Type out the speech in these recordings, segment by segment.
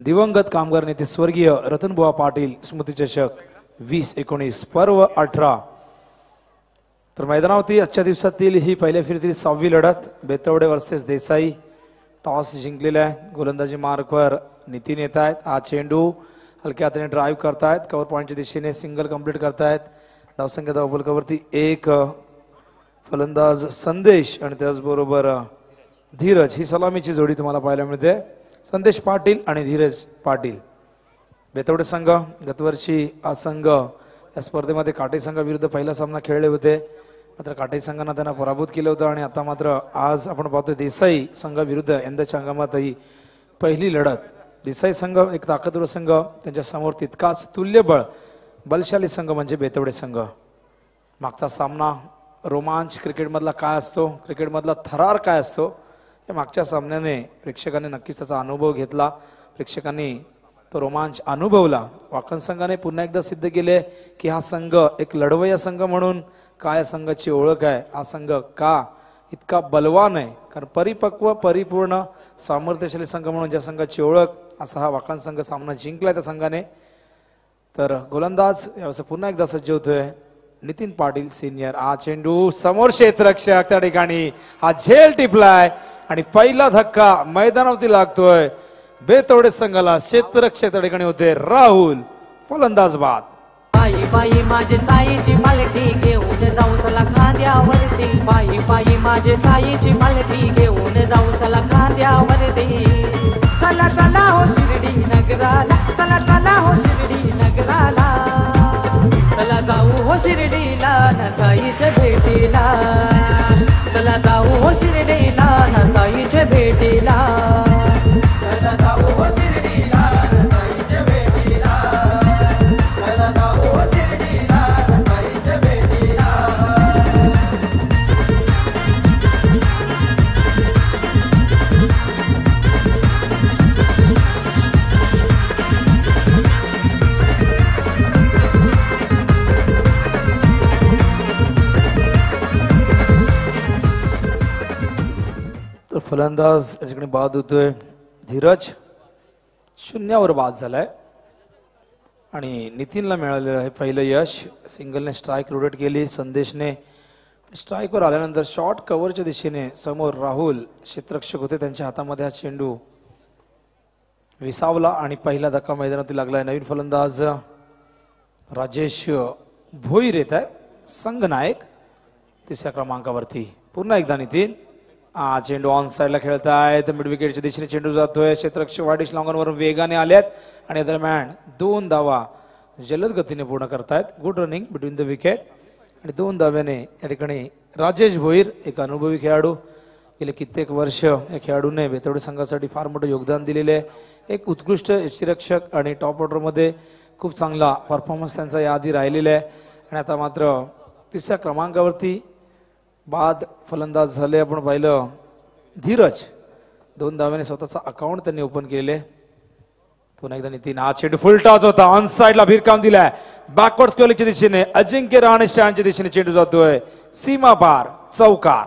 दिवंगत कामगार नेते स्वर्गीय रतनबुवा पाटील स्मृती चषक 2019 पर्व 18। तर मैदानावरती आजच्या दिवसातील ही पहिल्या फेरीतील 6वी लढत बेतवडे वर्सेस देसाई। टॉस जिंकलेला आहे। गोलंदाजी मार्कवर नितीन येत आहेत। हा चेंडू हलक्या हाताने ड्राईव्ह करतायत, कव्हर पॉइंटच्या दिशेने सिंगल कंप्लीट करतायत। धावसंख्या धावफलकावरती एक फलंदाज संदेश आणि त्याचबरोबर धीरज ही सलामीची जोडी तुम्हाला पाहायला मिळते। संदेश पाटील आणि धीरज पाटील। बेतवडे संघ गतवर्षी हा संघ या स्पर्धेमध्ये काटे संघाविरुद्ध पहिला सामना खेळले होते, मात्र काटे संघाने त्यांना पराभूत केलं होतं आणि आता मात्र आज आपण पाहतोय देसाई संघाविरुद्ध यंदाच्या हंगामात ही पहिली लढत। देसाई संघ एक ताकदवर संघ, त्यांच्या समोर तितकाच तुल्यबळ बलशाली संघ म्हणजे बेतवडे संघ। मागचा सामना रोमांच क्रिकेटमधला काय असतो, क्रिकेटमधला थरार काय असतो, या मागच्या सामन्याने प्रेक्षकांनी नक्कीच त्याचा अनुभव घेतला। प्रेक्षकांनी तो रोमांच अनुभवला। वाकण संघाने पुन्हा एकदा सिद्ध केले की हा संघ एक लढवय्या संघ म्हणून काय संघाची ओळख आहे, हा संघ का इतका बलवान आहे, कारण परिपक्व परिपूर्ण सामर्थ्यशाली संघ म्हणून ज्या संघाची ओळख, असा हा वाकण संघ सामना जिंकलाय त्या संघाने। तर गोलंदाज यावेळेस पुन्हा एकदा सज्ज होतोय नितीन पाटील सिनियर। हा चेंडू समोर क्षेत्ररक्षक त्या ठिकाणी हा झेल टिपलाय आणि पहिला धक्का मैदानावरती लागतोय बेतवडे संघाला। क्षेत्ररक्षक त्या ठिकाणी होते राहुल, फलंदाज बाद। पायी पायी माझे साईची मालकी घेऊन जाऊ चला खांद्यावरती, पायी पायी माझे साईची मालकी घेऊन जाऊ चला खांद्यावरती। चला चला हो शिर्डी नगराला, चला चला हो शिर्डी नगराला, चला जाऊ हो शिर्डीला ना साईच्या भेटीला, चला जाऊ हो शिर्डीला ना साईच्या भेटीला, चला जाऊ हो शिर्डीला ना साईच्या भेटीला, चला जाऊ हो शिर्डीला ना साईच्या भेटीला। तर फलंदाज या ठिकाणी बाद होतोय धीरज, शून्यावर बाद झालाय आणि नितीनला मिळालेलं आहे पहिलं यश। सिंगलने स्ट्राइक रोटेट केली, संदेशने स्ट्राइकवर आल्यानंतर शॉर्ट कव्हरच्या दिशेने समोर राहुल क्षेत्ररक्षक होते, त्यांच्या हातामध्ये हा चेंडू विसावला आणि पहिला धक्का मैदानात लागलाय। नवीन फलंदाज राजेश भोईर येत आहेत, संघ नायक तिसऱ्या क्रमांकावरती। पुन्हा एकदा नितीन, हा चेंडू ऑन साइडला खेळतायत, मिड विकेटच्या दिशेने चेंडू जातोय। क्षेत्ररक्षक वाडिश लॉंगॉनवरून वेगाने आलेत आणि दरम्यान 2 धावा जलद गतीने पूर्ण करतायत। Good running between the wicket आणि 2 धाव्याने या ठिकाणी राजेश भोईर, एक अनुभवी खेळाडू, गेले कित्येक वर्ष या खेळाडूने बेतवडे संघासाठी फार मोठं योगदान दिलेले, एक उत्कृष्ट यष्टिरक्षक आणि टॉप ऑर्डरमध्ये खूप चांगला परफॉर्मन्स त्यांचा याआधी राहिलेला आहे आणि आता मात्र तिसऱ्या क्रमांकावरती बाद फलंदाज झाले। आपण पाहिलं धीरज 2 धाव्याने स्वतःचा अकाउंट त्यांनी ओपन केलेले। पुन्हा एकदा नितीन, हा चेंडू फुल टॉस होता, ऑन साइडला भिरकावून दिलाय, बॅकवर्ड स्क्वेअरच्या दिशेने अजिंक्य राहणेच्या दिशेने चेंडू जातोय सीमा पार चौकार।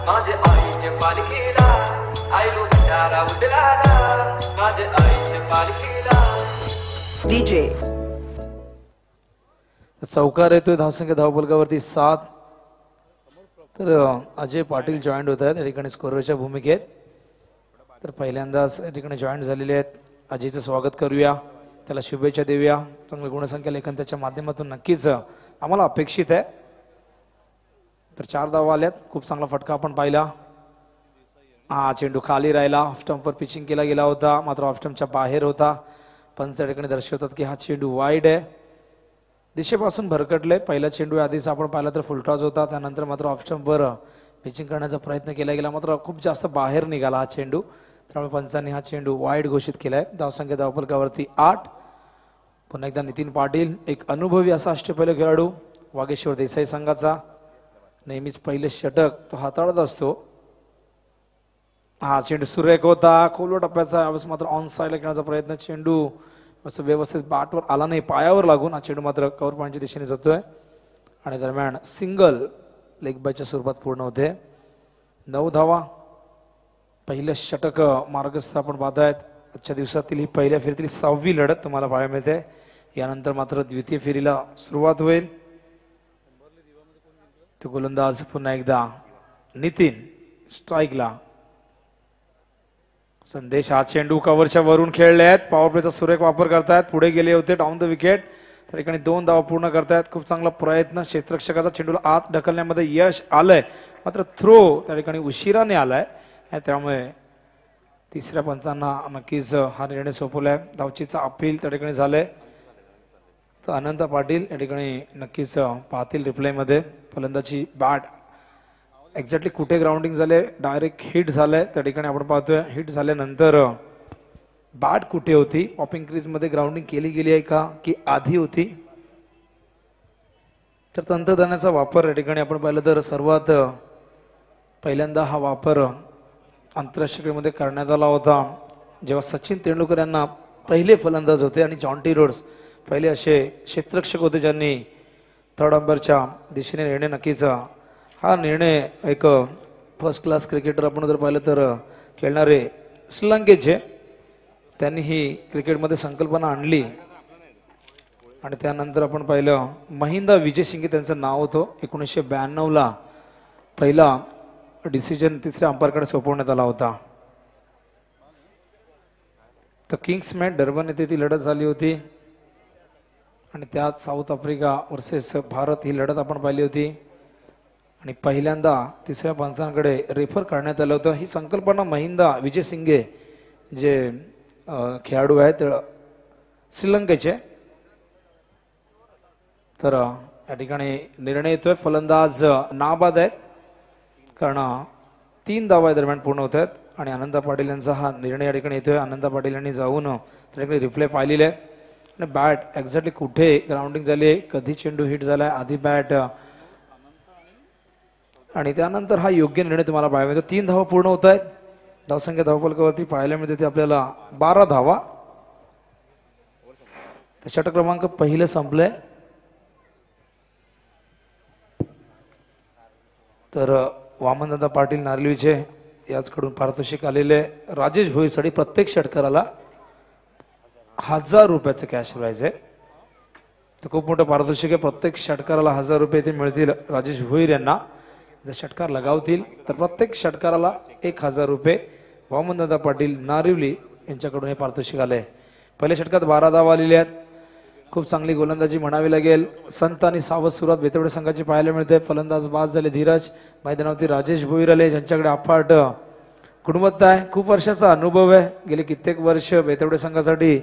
माझे आईचे पालखीला, आईलो भंडारा उडलाला, माझे आईचे पालखीला। डीजे चौकार येतोय, धावसंख्या धावफलकावरती 7। तर अजय पाटील जॉईंट होत आहेत या ठिकाणी स्कोररच्या भूमिकेत। तर पहिल्यांदाच या ठिकाणी जॉईंट झालेले आहेत। अजयचं स्वागत करूया, त्याला शुभेच्छा देऊया। चांगलं गुणसंख्या लेखन त्याच्या माध्यमातून नक्कीच आम्हाला अपेक्षित आहे। तर 4 धावा आल्यात, खूप चांगला फटका आपण पाहिला। हा चेंडू खाली राहिला, ऑफ स्टंपवर पिचिंग केला गेला होता, मात्र ऑफ स्टंपच्या बाहेर होता। पंच या ठिकाणी दर्शवतात की हा चेंडू वाईड आहे, दिशेपासून भरकटले। पहिला चेंडू आधीच आपण पाहिला तर फुलटॉस होता, त्यानंतर मात्र ऑफ स्टंपवर पिचिंग करण्याचा प्रयत्न केला गेला, मात्र खूप जास्त बाहेर निघाला हा चेंडू, त्यामुळे पंचांनी हा चेंडू वाईड घोषित केलाय। धावसंख्या धावफलकावरती 8। पुन्हा एकदा नितीन पाटील, एक अनुभवी असा अष्टपैलू खेळाडू वागेश्वर देसाई संघाचा, नेहमीच पहिले षटक तो हाताळत असतो। हा चेंडू सुरेख होता, खोलवर टप्प्याचा, यावेळेस मात्र ऑन साइडला खेळण्याचा प्रयत्न, चेंडू असं व्यवस्थित बॅटवर आला नाही, पायावर लागून हा चेंडू मात्र कव्हर पॉईंटच्या दिशेने जातोय आणि दरम्यान सिंगल लेग बायच्या स्वरूपात पूर्ण होते. 9 धावा. पहिलं षटक मार्गस्थ आपण पाहतायत. आजच्या दिवसातील ही पहिल्या फेरीतील 6वी लढत तुम्हाला पाहायला मिळते. यानंतर मात्र द्वितीय फेरीला सुरुवात होईल. तो गोलंदाज पुन्हा एकदा नितीन स्ट्राईकला. संदेश हा चेंडू कव्हरच्या वरून खेळले आहेत. पॉवर प्लेचा सुरेख वापर करतायत. पुढे गेले होते डाऊन द विकेट. त्या ठिकाणी 2 धावा पूर्ण करतायत. खूप चांगला प्रयत्न. क्षेत्ररक्षकाचा चेंडूला आत ढकलण्यामध्ये यश आलंय, मात्र थ्रो त्या ठिकाणी उशिराने आलाय. त्यामुळे तिसऱ्या पंचांना नक्कीच हा निर्णय सोपवलाय. धावचीचा अपील त्या ठिकाणी झालंय. तर अनंत पाटील या ठिकाणी नक्कीच पाहतील रिप्लायमध्ये. फलंदाजी बॅट एक्झॅक्टली कुठे ग्राउंडिंग झाले, डायरेक्ट हिट झालंय त्या ठिकाणी आपण पाहतोय. हिट झाल्यानंतर बॅट कुठे होती, पॉपिंग क्रीज मध्ये ग्राउंडिंग केली गेली आहे का की आधी होती. तर तंत्रज्ञानाचा वापर या ठिकाणी आपण पाहिलं तर सर्वात पहिल्यांदा हा वापर आंतरराष्ट्रीय क्रिकेटमध्ये करण्यात आला होता जेव्हा सचिन तेंडुलकर यांना पहिले फलंदाज होते आणि जॉन्टी रोड्स पहिले असे क्षेत्ररक्षक होते ज्यांनी थर्ड अंपायरच्या दिशेने निर्णय. नक्कीच हा निर्णय एक फर्स्ट क्लास क्रिकेटर आपण जर पाहिलं तर खेळणारे श्रीलंकेचे, त्यांनी ही क्रिकेटमध्ये संकल्पना आणली. आणि त्यानंतर आपण पाहिलं महिंदा विजय सिंगे त्यांचं नाव होतं. 1992ला पहिला डिसिजन तिसऱ्या अंपायरकडे सोपवण्यात आला होता. तर किंग्स मॅच डर्बन येथे ती लढत झाली होती आणि त्यात साऊथ आफ्रिका वर्सेस भारत ही लढत आपण पाहिली होती. आणि पहिल्यांदा तिसऱ्या पंचांकडे रेफर करण्यात आलं होतं. ही संकल्पना महिंदा विजय सिंगे जे खेळाडू आहेत श्रीलंकेचे. तर या ठिकाणी निर्णय येतोय. फलंदाज नाबाद आहेत कारण 3 धावा दरम्यान पूर्ण होत आहेत. आणि आनंद पाटील यांचा हा निर्णय या ठिकाणी येतोय. आनंद पाटील यांनी जाऊन त्या ठिकाणी रिप्ले पाहिलेले आहे आणि बॅट एक्झॅक्टली कुठे ग्राउंडिंग झाली, कधी चेंडू हिट झालाय, आधी बॅट, आणि त्यानंतर हा योग्य निर्णय तुम्हाला पाहायला मिळतो. 3 धावा पूर्ण होत आहेत. धावसंख्या धावफलकावरती पाहायला मिळते ते आपल्याला 12 धावा. षटक क्रमांक पहिलं संपलंय. तर वामनदादा पाटील नारळीचे याचकडून पारितोषिक आलेले. राजेश भोईरसाठी प्रत्येक षटकाराला 1000 रुपयाचं कॅश प्राइज आहे. तर खूप मोठं पारितोषिक आहे. प्रत्येक षटकाराला 1000 रुपये ते मिळतील राजेश भोईर यांना. जर षटकार लगावतील तर प्रत्येक षटकाराला 1000 रुपये वामनदादा पाटील नारिवली यांच्याकडून हे पारितोषिक आले. पहिल्या षटकात 12 धावा आलेल्या आहेत. खूप चांगली गोलंदाजी म्हणावी लागेल. संत आणि सावध सुरुवात बेतवडे संघाची पाहायला मिळते. फलंदाज बाद झाले धीरज. मैदानावरती राजेश भोईर आले ज्यांच्याकडे अफाट गुणवत्ता आहे, खूप वर्षाचा अनुभव आहे. गेले कित्येक वर्ष बेतवडे संघासाठी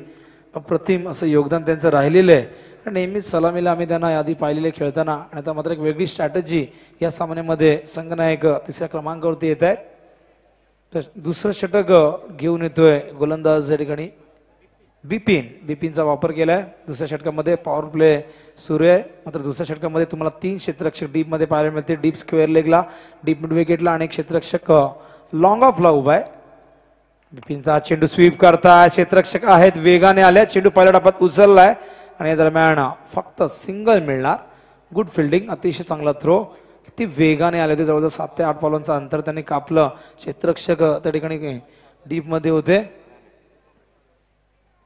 अप्रतिम असं योगदान त्यांचं राहिलेलं आहे. नेहमीच सलामीला आम्ही त्यांना यादी पाहिलेले खेळताना. आणि आता मात्र एक वेगळी स्ट्रॅटेजी या सामन्यामध्ये संघनायक तिसऱ्या क्रमांकावरती येत आहेत. तर दुसरं षटक घेऊन येतोय गोलंदाज या ठिकाणी बिपिनचा वापर केलाय. दुसऱ्या षटकामध्ये पॉवर प्ले सुरू आहे. मात्र दुसऱ्या षटकामध्ये तुम्हाला 3 क्षेत्ररक्षक डीप मध्ये पाहायला मिळते. डीप स्क्वेअर लेगला, डीप मिड विकेटला आणि एक क्षेत्ररक्षक लॉंग ऑफला उभा आहे. बिपिनचा चेंडू स्वीप करताय. क्षेत्ररक्षक आहेत, वेगाने आले. चेंडू पहिल्या टप्प्यात उचललाय आणि या दरम्यान फक्त सिंगल मिळणार. गुड फिल्डिंग, अतिशय चांगला थ्रो. किती वेगाने आले होते, जवळजवळ 7 ते 8 बॉलांचं अंतर त्यांनी कापलं. क्षेत्ररक्षक त्या ठिकाणी डीप मध्ये होते.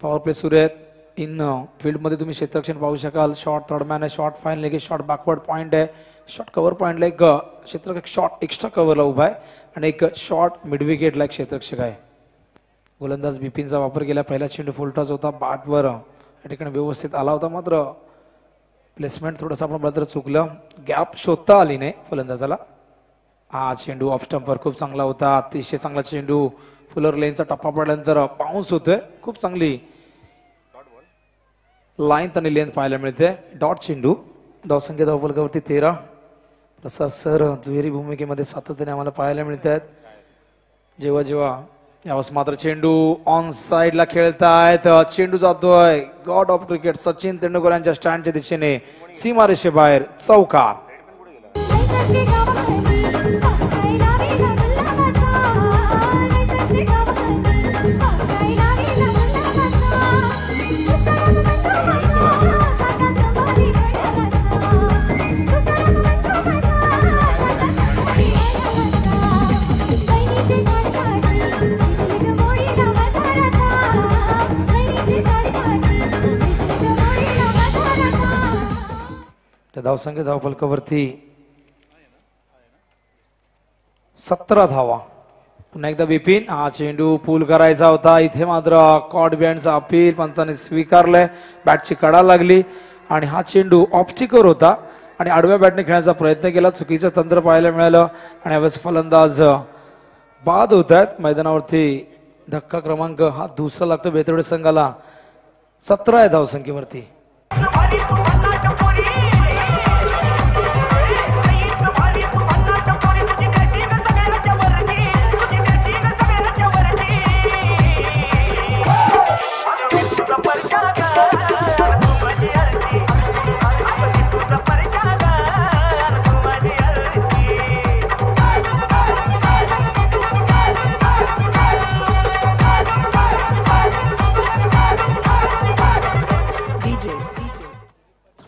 पॉवर प्ले सुरू आहेत. इन फील्ड मध्ये तुम्ही क्षेत्ररक्षण पाहू शकाल. शॉर्ट थर्ड मॅन आहे, शॉर्ट फाईन लेग आहे, शॉर्ट बॅकवर्ड पॉईंट आहे, शॉर्ट कव्हर पॉईंटला एक क्षेत्ररक्षक शॉर्ट एक्स्ट्रा कव्हरला उभा आहे आणि एक शॉर्ट मिड विकेटला एक क्षेत्ररक्षक आहे. गोलंदाज बिपिनचा वापर केला. पहिला चेंडू फुल टॉस होता, बॅटवर या ठिकाणी व्यवस्थित आला होता. मात्र प्लेसमेंट थोडंसं आपण मात्र चुकलं. गॅप शोधता आली नाही फलंदाजाला. हा चेंडू ऑफ स्टंपवर खूप चांगला होता. अतिशय चांगला चेंडू. फुलर लेनचा टप्पा पडल्यानंतर बाउन्स होतोय. खूप चांगली लाईन आणि लेंथ पाहायला मिळते. डॉट चेंडू. धावसंख्या धावफलकावरती 13. प्रसाद सर दुहेरी भूमिकेमध्ये सातत्याने आम्हाला पाहायला मिळत आहेत. जेव्हा यावेळेस मात्र चेंडू ऑन साइडला खेळतायत. चेंडू जातोय God of cricket Sachin Tendulkar यांच्या स्टँडच्या दिशेने सीमारेषेबाहेर चौकार. त्या धावसंख्या धावफलकावरती 17 धावा. पुन्हा एकदा बिपिन, हा चेंडू पूल करायचा होता, इथे मात्र कॉट बँडचा अपील पंचाने स्वीकारलंय. बॅटची कडा लागली आणि हा चेंडू ऑप्टिकर होता आणि आडव्या बॅटने खेळण्याचा प्रयत्न केला, चुकीचं तंत्र पाहायला मिळालं आणि यावेळेस फलंदाज बाद होत आहेत. मैदानावरती धक्का क्रमांक हा दुसरा लागतो बेतवडे संघाला. 17 आहे धावसंख्येवरती.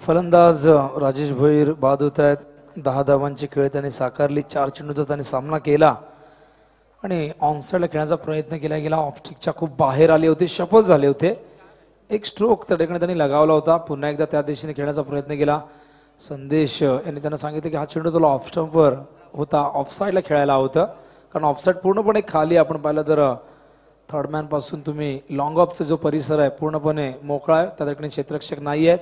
फलंदाज राजेश भोईर बाद होत आहेत. 10 धावांची खेळ त्यांनी साकारली. 4 चेंडूचा त्यांनी सामना केला आणि ऑनसाइडला खेळण्याचा प्रयत्न केला गेला. ऑफस्टिकच्या खूप बाहेर आले होते, शफल झाले होते. एक स्ट्रोक त्या ठिकाणी त्यांनी लगावला होता. पुन्हा एकदा त्या दिशेने खेळण्याचा प्रयत्न केला. संदेश यांनी त्यांना सांगितलं की हा चेंडू तुला ऑफ स्टंपवर होता, ऑफसाईडला खेळायला होतं, कारण ऑफसाईड पूर्णपणे खाली आपण पाहिलं तर थर्ड मॅन पासून तुम्ही लॉंग ऑफचा जो परिसर आहे पूर्णपणे मोकळा आहे, त्या ठिकाणी क्षेत्ररक्षक नाही आहेत.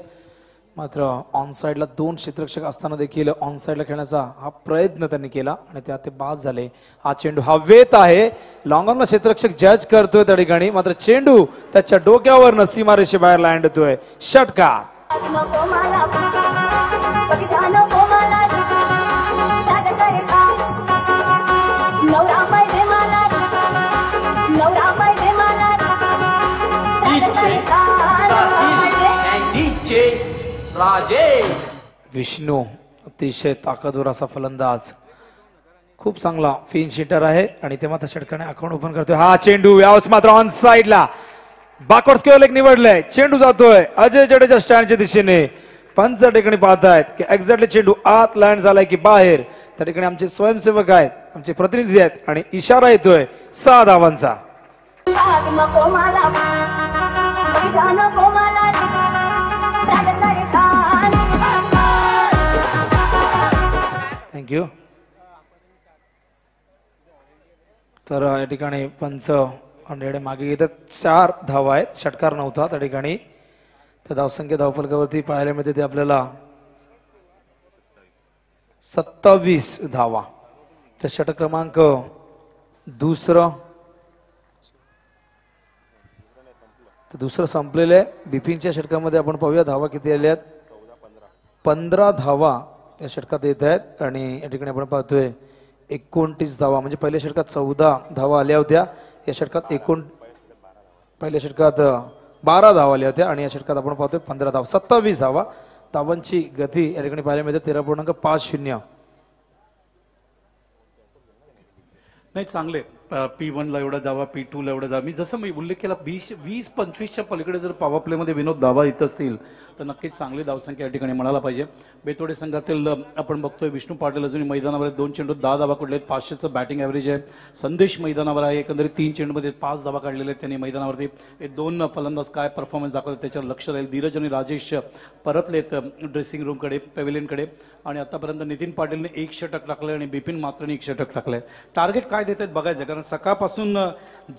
मात्र ऑन साइडला 2 क्षेत्ररक्षक असताना देखील ऑन साइडला खेळण्याचा हा प्रयत्न त्यांनी केला आणि त्यात ते बाद झाले. हा चेंडू हवेत आहे, लॉंग ऑनला क्षेत्ररक्षक जज करतोय त्या ठिकाणी, मात्र चेंडू त्याच्या डोक्यावर सीमारेषे बाहेर लँड होतोय. षटकार. विष्णू अतिशय ताकदवर असा फलंदाज, खूप चांगला फिन शिटर आहे आणि ते मात्र षटकाने अकाउंट ओपन करतोय. हा चेंडू यावेळेस मात्र ऑन साइडला बॅकवर्ड स्क्वेअर लेग निवडलाय. चेंडू जातोय अजय जडेजा स्टँडच्या दिशेने. पंच ठिकाणी पाहतायत की एक्झॅक्टली चेंडू आत लँड झालाय की बाहेर. त्या ठिकाणी आमचे स्वयंसेवक आहेत, आमचे प्रतिनिधी आहेत आणि इशारा येतोय 6 धावांचा. थँक्यू. तर या ठिकाणी पंच अंडेडे मागे घेतात. 4 धावा आहेत, षटकार नव्हता त्या ठिकाणी. त्या धावसंख्या धावफलकावरती पाहायला मिळते ते आपल्याला 27 धावा. त्या षटक क्रमांक दुसरं संपलेलं आहे. बिपिनच्या षटकामध्ये आपण पाहूया धावा किती आल्या आहेत. 15 धावा या षटकात येत आहेत आणि या ठिकाणी आपण पाहतोय 29 धावा, म्हणजे पहिल्या षटकात 14 धावा आल्या होत्या. या षटकात पहिल्या षटकात 12 धावा आल्या होत्या आणि या षटकात आपण पाहतोय 15 धावा. 27 धावा. धावांची गती या ठिकाणी पाहायला मिळते 13.50. नाही चांगले. P1 ला एवढा धावा, P2 ला एवढा धावा. मी जसं मी उल्लेख केला 20-25च्या पलीकडे जर पॉवर प्ले मध्ये विनोद धावा येत असतील तर नक्कीच चांगली धावसंख्या या ठिकाणी म्हणायला पाहिजे. बेतोडे संघातील आपण बघतोय विष्णू पाटील अजूनही मैदानावर आहेत. 2 चेंडूत 10 धावा काढले आहेत. 500चं बॅटिंग ॲव्हरेज आहे. संदेश मैदानावर आहे. एकंदरीत 3 चेंडूमध्ये 5 धावा काढलेले आहेत त्यांनी मैदानावरती. हे 2 फलंदाज काय परफॉर्मन्स दाखवतात त्याच्यावर लक्ष राहील. धीरज आणि राजेश परतलेत ड्रेसिंग रूमकडे, पॅव्हिलियनकडे आणि आतापर्यंत नितीन पाटीलने 1 षटक टाकलंय आणि बिपिन मात्रने 1 षटक टाकलंय. टार्गेट काय देत आहेत बघायचं, कारण सकाळपासून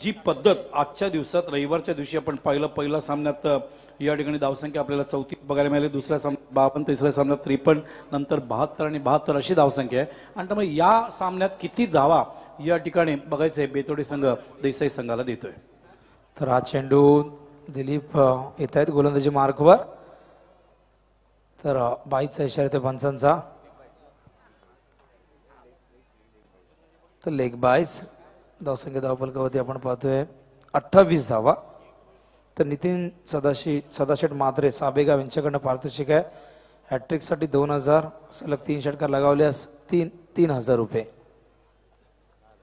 जी पद्धत आजच्या दिवसात रविवारच्या दिवशी आपण पहिल्या सामन्यात या ठिकाणी धावसंख्या आपल्याला 34 बघायला मिळाली. दुसऱ्या सामन्यात 52, तिसऱ्या सामन्यात 53, नंतर 72 आणि 72 अशी धावसंख्या आहे. आणि त्यामुळे या सामन्यात किती धावा या ठिकाणी बघायचंय बेतोडे संघ देसाई संघाला देतोय. तर हा चेंडू दिलीप येत आहेत गोलंदाजी मार्कवर. तर 22चा इशारा येतो पंचांचा. तर लेग बायस. धावसंख्या धावफलकावरती आपण पाहतोय 28 धावा. तर नितीन सदाशेठ मात्रे साबेगाव यांच्याकडनं पारितोषिक आहे. हॅट्रिकसाठी 2000, सलग 3 षटकार लगावल्यास 3,000 रुपये.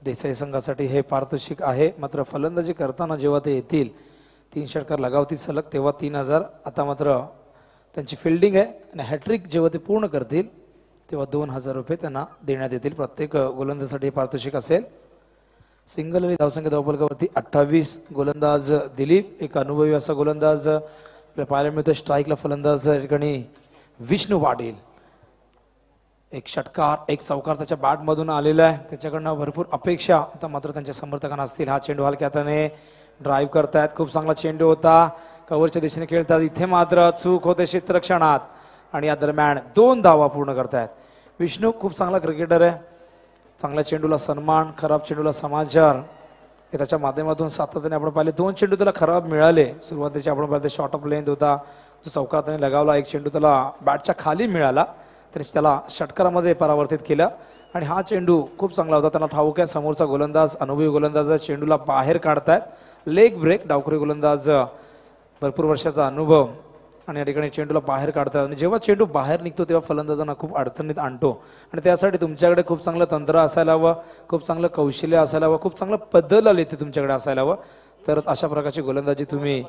देसाई संघासाठी हे पारितोषिक आहे. मात्र फलंदाजी करताना जेव्हा ते येतील 3 षटकार लगावतील सलग तेव्हा 3,000. आता मात्र त्यांची फिल्डिंग आहे आणि हॅट्रिक जेव्हा ते पूर्ण करतील तेव्हा 2,000 रुपये त्यांना देण्यात येतील. प्रत्येक गोलंदाजासाठी पारितोषिक असेल. सिंगल आणि धावसंख्या धावफलकावरती 28. गोलंदाज दिलीप, एक अनुभवी असा गोलंदाज पाहायला मिळतो. स्ट्राईकला फलंदाज या ठिकाणी विष्णू पाटील. एक षटकार एक चौकार त्याच्या बॅट मधून आलेला आहे, त्याच्याकडनं भरपूर अपेक्षा आता मात्र त्यांच्या समर्थकांना असतील. हा चेंडू हलक्या हाताने ड्राईव्ह करतायत, खूप चांगला चेंडू होता, कव्हरच्या दिशेने खेळतात. इथे मात्र चूक होते क्षेत्ररक्षणात आणि या दरम्यान 2 धावा पूर्ण करतायत. विष्णू खूप चांगला क्रिकेटर आहे, चांगल्या चेंडूला सन्मान, खराब चेंडूला समाचार हे त्याच्या माध्यमातून सातत्याने आपण पाहिले. 2 चेंडू त्याला खराब मिळाले. सुरुवातीचे आपण पाहिले शॉर्ट ऑफ लेंथ होता, तो चौकाताने लगावला. एक चेंडू त्याला बॅटच्या खाली मिळाला, त्याला षटकारामध्ये परावर्तित केलं. आणि हा चेंडू खूप चांगला होता, त्यांना ठाऊक आहे समोरचा गोलंदाज अनुभवी गोलंदाज चेंडूला बाहेर काढतायत. लेग ब्रेक, डावखुरी गोलंदाज, भरपूर वर्षाचा अनुभव आणि या ठिकाणी चेंडूला बाहेर काढतात. आणि जेव्हा चेंडू बाहेर निघतो तेव्हा फलंदाजांना खूप अडचणीत आणतो. आणि त्यासाठी तुमच्याकडे खूप चांगलं तंत्र असायला हवं, खूप चांगलं कौशल्य असायला हवं, खूप चांगलं पद्धल ते तुमच्याकडे असायला हवं, तर अशा प्रकारची गोलंदाजी तुम्ही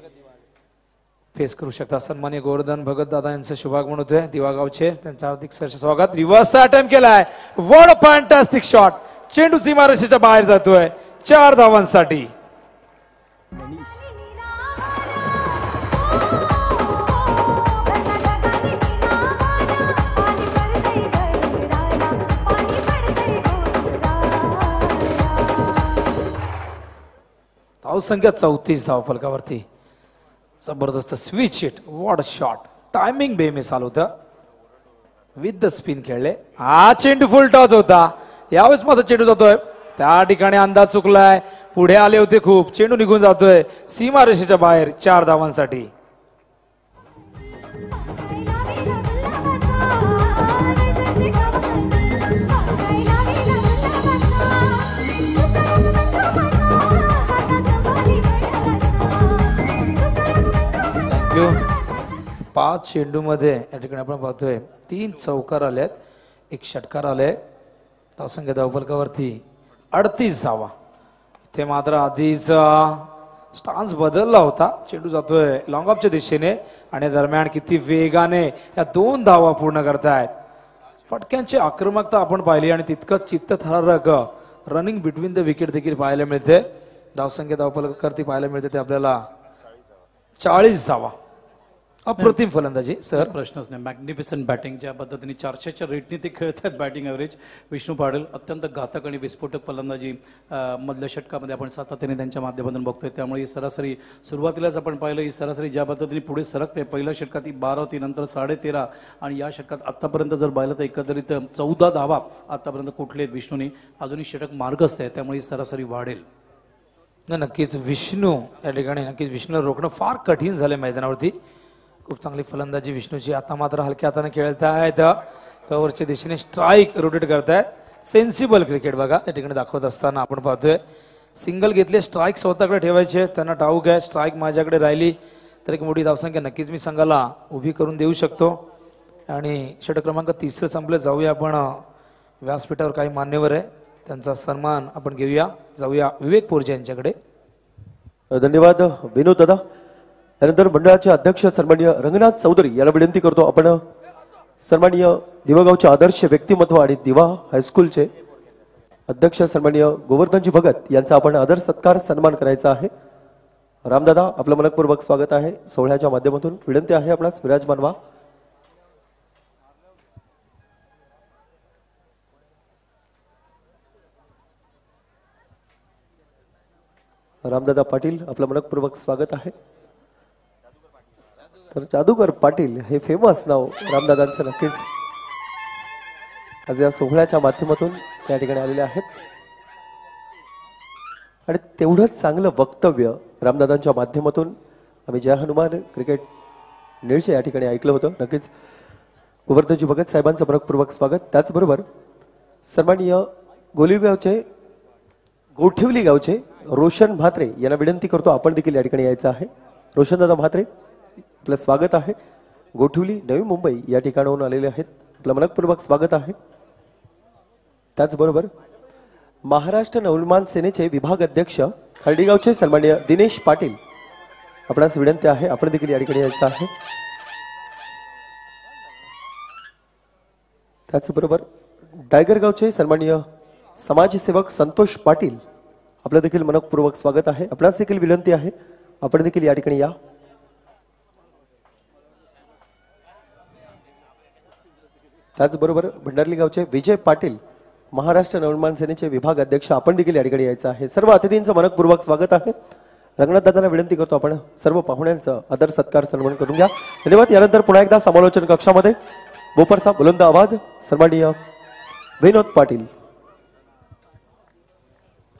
फेस करू शकता. सन्माननीय गोवर्धन भगत दादा यांचं शुभागमन होतंय दिवागावचे, त्यांचं हार्दिक सहर्ष स्वागत. रिव्हर्सचा अटेम्प्ट केलाय, व्हाट अ फॅन्टास्टिक शॉट. चेंडू सीमारेषेच्या बाहेर जातोय 4 धावांसाठी. धावसंख्या 34 धाव फलकावरती. जबरदस्त switch hit, what a shot. Timing बेमिसाल होतं, विथ द स्पिन खेळले. हा चेंडू फुल टॉच होता, यावेळेस माझा चेंडू जातोय त्या ठिकाणी अंदाज चुकलाय, पुढे आले होते खूप, चेंडू निघून जातोय सीमारेषेच्या बाहेर 4 धावांसाठी. थँक्यू. 5 चेंडूमध्ये या ठिकाणी आपण पाहतोय 3 चौकार आलेत, 1 षटकार आले. धावसंख्या धावफलकावरती 38 धावा. ते मात्र आधीच स्टान्स बदलला होता, चेंडू जातोय लॉंग ऑफच्या दिशेने आणि दरम्यान किती वेगाने या 2 धावा पूर्ण करतायत. फटक्यांची आक्रमकता आपण पाहिली आणि तितकंच चित्तथरारक रनिंग बिटवीन द विकेट देखील पाहायला मिळते. धावसंख्या धावफलकावरती पाहायला मिळते ते आपल्याला 40 धावा. अप्रतिम फलंदाजी सर, प्रश्नच नाही. मॅग्निफिसंट बॅटिंग, ज्या पद्धतीने 400च्या रेटने ते खेळत आहेत बॅटिंग ॲव्हरेज. विष्णू पाटील अत्यंत घातक आणि विस्फोटक फलंदाजी मधल्या षटकामध्ये आपण सातत्याने त्यांच्या माध्यमातून बघतोय. त्यामुळे ही सरासरी सुरुवातीलाच आपण पाहिलं, ही सरासरी ज्या पद्धतीने पुढे सरकते, पहिल्या षटकात ही 12 होती, नंतर 13.5 आणि या षटकात आतापर्यंत जर पाहिलं तर एकंदरीत 14 धावा आतापर्यंत कुठले आहेत विष्णूने. अजूनही षटक मार्गस्थ आहे, त्यामुळे ही सरासरी वाढेल. नक्कीच विष्णू या ठिकाणी नक्कीच विष्णू रोखणं फार कठीण झाले मैदानावरती. खूप चांगली फलंदाजी विष्णूची. आता मात्र हलक्या हाताने खेळतायत, कव्हरच्या दिशेने स्ट्राईक रोटेट करतायत. सेन्सिबल क्रिकेट बघा या ठिकाणी दाखवत असताना आपण पाहतोय. सिंगल घेतले, स्ट्राईक स्वतःकडे ठेवायचे, त्यांना ठाऊक आहे स्ट्राईक माझ्याकडे राहिली तर एक मोठी धावसंख्या नक्कीच मी संघाला उभी करून देऊ शकतो. आणि षटक क्रमांक 3 संपले. जाऊया आपण व्यासपीठावर, काही मान्यवर आहे त्यांचा सन्मान आपण घेऊया. जाऊया विवेक पोरजे यांच्याकडे. धन्यवाद विनोद दादा. त्यानंतर मंडळाचे अध्यक्ष सन्माननीय रंगनाथ चौधरी याला विनंती करतो आपण सन्माननीय दिवागावचे आदर्श व्यक्तिमत्व आणि दिवा हायस्कूलचे अध्यक्ष सन्माननीय गोवर्धनजी भगत यांचा आपण आदर सत्कार सन्मान करायचा आहे. रामदादा आपलं मनपूर्वक स्वागत आहे. सोहळ्याच्या माध्यमातून विनंती आहे आपणास विराजमान व्हा. रामदादा पाटील आपलं मनपूर्वक स्वागत आहे. तर जादूगर पाटील हे फेमस नाव रामदादांचं नक्कीच आज या सोहळ्याच्या माध्यमातून त्या ठिकाणी आलेले आहेत. आणि तेवढंच चांगलं वक्तव्य रामदादांच्या माध्यमातून आम्ही जय हनुमान क्रिकेट निळचे या ठिकाणी ऐकलं होतं. नक्कीच गोवर्धनजी भगत साहेबांचं मनपूर्वक स्वागत. त्याचबरोबर सन्माननीय गोलिगावचे गोठिवली गावचे रोशन म्हात्रे यांना विनंती करतो आपण देखील या ठिकाणी यायचं आहे. रोशनदादा म्हात्रे आपलं स्वागत आहे. गोठिवली नवी मुंबई या ठिकाणाहून आलेले आहेत, आपलं मनपूर्वक स्वागत आहे. त्याचबरोबर महाराष्ट्र नवनिर्माण सेनेचे विभाग अध्यक्ष खर्डीगावचे सन्माननीय दिनेश पाटील आपणास विनंती आहे आपण देखील या ठिकाणी यायचं आहे. त्याचबरोबर डायगरगावचे सन्माननीय समाजसेवक संतोष पाटील आपलं देखील मनपूर्वक स्वागत आहे. आपणास देखील विनंती आहे आपण देखील या ठिकाणी या. त्याचबरोबर भंडारली गावचे विजय पाटील महाराष्ट्र नवनिर्माण सेनेचे विभाग अध्यक्ष आपण देखील या ठिकाणी यायचं आहे. सर्व अतिथींचं मनपूर्वक स्वागत आहे. रंगनाथ दादांना विनंती करतो आपण सर्व पाहुण्यांचं आदर सत्कार सन्मान करून घ्या. धन्यवाद. यानंतर पुन्हा एकदा समालोचन कक्षामध्ये बोपरचा बुलंद आवाज सन्माननीय विनोद पाटील.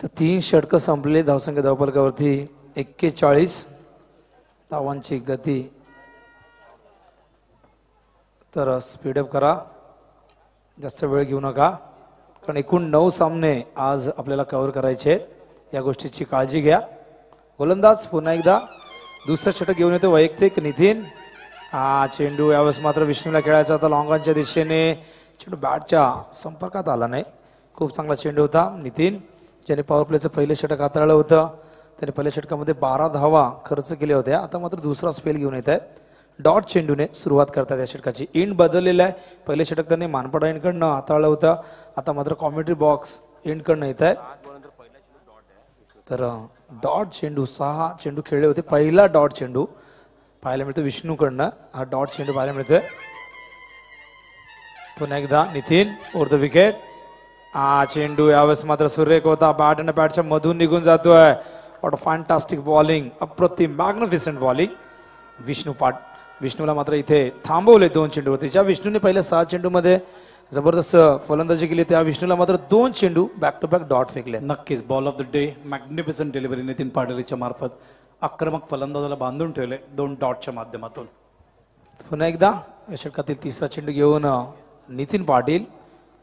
तर 3 षटकं संपले. धावसंख्या धावफलकावरती 41 धावांची गती. तर स्पीडअप करा, जास्त वेळ घेऊ नका, कारण एकूण 9 सामने आज आपल्याला कव्हर करायचे आहेत. या गोष्टीची काळजी घ्या. गोलंदाज पुन्हा एकदा दुसरं षटक घेऊन येतो वैयक्तिक नितीन. चेंडू यावेळेस मात्र विष्णूला खेळायचा होता लॉंगॉनच्या दिशेने. चेंडू बॅटच्या संपर्कात आला नाही. खूप चांगला चेंडू होता. नितीन ज्याने पॉवर प्लेचं पहिलं षटक हाताळलं होतं, त्याने पहिल्या षटकामध्ये 12 धावा खर्च केल्या होत्या. आता मात्र दुसरा स्पेल घेऊन येत आहेत. डॉट चेंडूने सुरुवात करतात या षटकाची. इंड बदललेला आहे. पहिले षटक त्यांनी मानपाडा इंडकडनं हाताळलं होतं, आता मात्र कॉमेंट्री बॉक्स इंडकडनं येत आहेत. तर डॉट चेंडू 6 चेंडू खेळले होते. पहिला डॉट चेंडू पाहायला मिळतो विष्णूकडनं. हा डॉट चेंडू पाहायला मिळतोय. पुन्हा एकदा नितीन ओव्हर द विकेट. चेंडू यावेळेस मात्र सुरेख होता. बॅट आणि बॅटच्या मधून निघून जातोय. वॉट अ फॅन्टास्टिक बॉलिंग, अप्रतिम मॅग्निफिसंट बॉलिंग. विष्णूला मात्र इथे थांबवले 2 चेंडूवरती. ज्या विष्णूने पहिल्या 6 चेंडूमध्ये जबरदस्त फलंदाजी केली त्या विष्णूला मात्र 2 चेंडू बॅक टू बॅक डॉट फेकले. नक्कीच ball of the day, magnificent delivery Nitin पाटीलच्या मार्फत. आक्रमक फलंदाजाला बांधून ठेवले 2 डॉटच्या माध्यमातून. पुन्हा एकदा या षटकातील तिसरा चेंडू घेऊन नितीन पाटील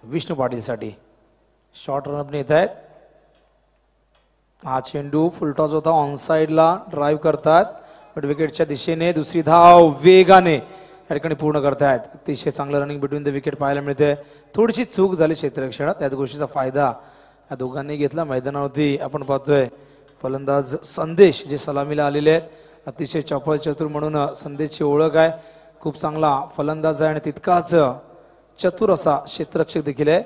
विष्णू पाटीलसाठी शॉर्ट रनअपने येत आहेत. हा चेंडू फुलटॉस होता. ऑन साइडला ड्राईव्ह करतात. मिड विकेटच्या दिशेने दुसरी धाव वेगाने या ठिकाणी पूर्ण करतायत. अतिशय चांगलं रनिंग बिटवीन द विकेट पाहायला मिळते. थोडीशी चूक झाली क्षेत्ररक्षणात, त्याच गोष्टीचा फायदा या दोघांनी घेतला. मैदानावरती आपण पाहतोय फलंदाज संदेश जे सलामीला आलेले आहेत. अतिशय चपळ चतुर म्हणून संदेशची ओळख आहे. खूप चांगला फलंदाज आहे आणि तितकाच चतुर असा क्षेत्ररक्षक देखील आहे.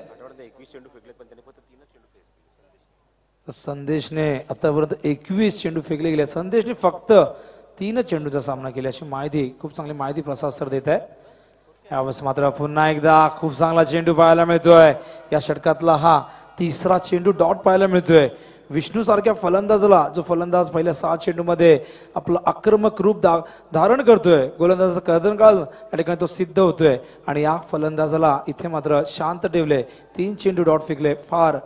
संदेशने आतापर्यंत 21 चेंडू फेकले गेले. संदेशने फक्त 3 चेंडूचा सामना केला अशी माहिती, खूप चांगली माहिती प्रसाद सर देत आहे. यावेळेस मात्र पुन्हा एकदा खूप चांगला चेंडू पाहायला मिळतोय. या षटकातला हा तिसरा चेंडू डॉट पाहायला मिळतोय. विष्णू सारख्या फलंदाजाला, जो फलंदाज पहिल्या 6 चेंडूमध्ये आपलं आक्रमक रूप धारण करतोय, गोलंदाजाचा कर्दनकाळ या ठिकाणी तो सिद्ध होतोय. आणि या फलंदाजाला इथे मात्र शांत ठेवले. 3 चेंडू डॉट फेकले. फार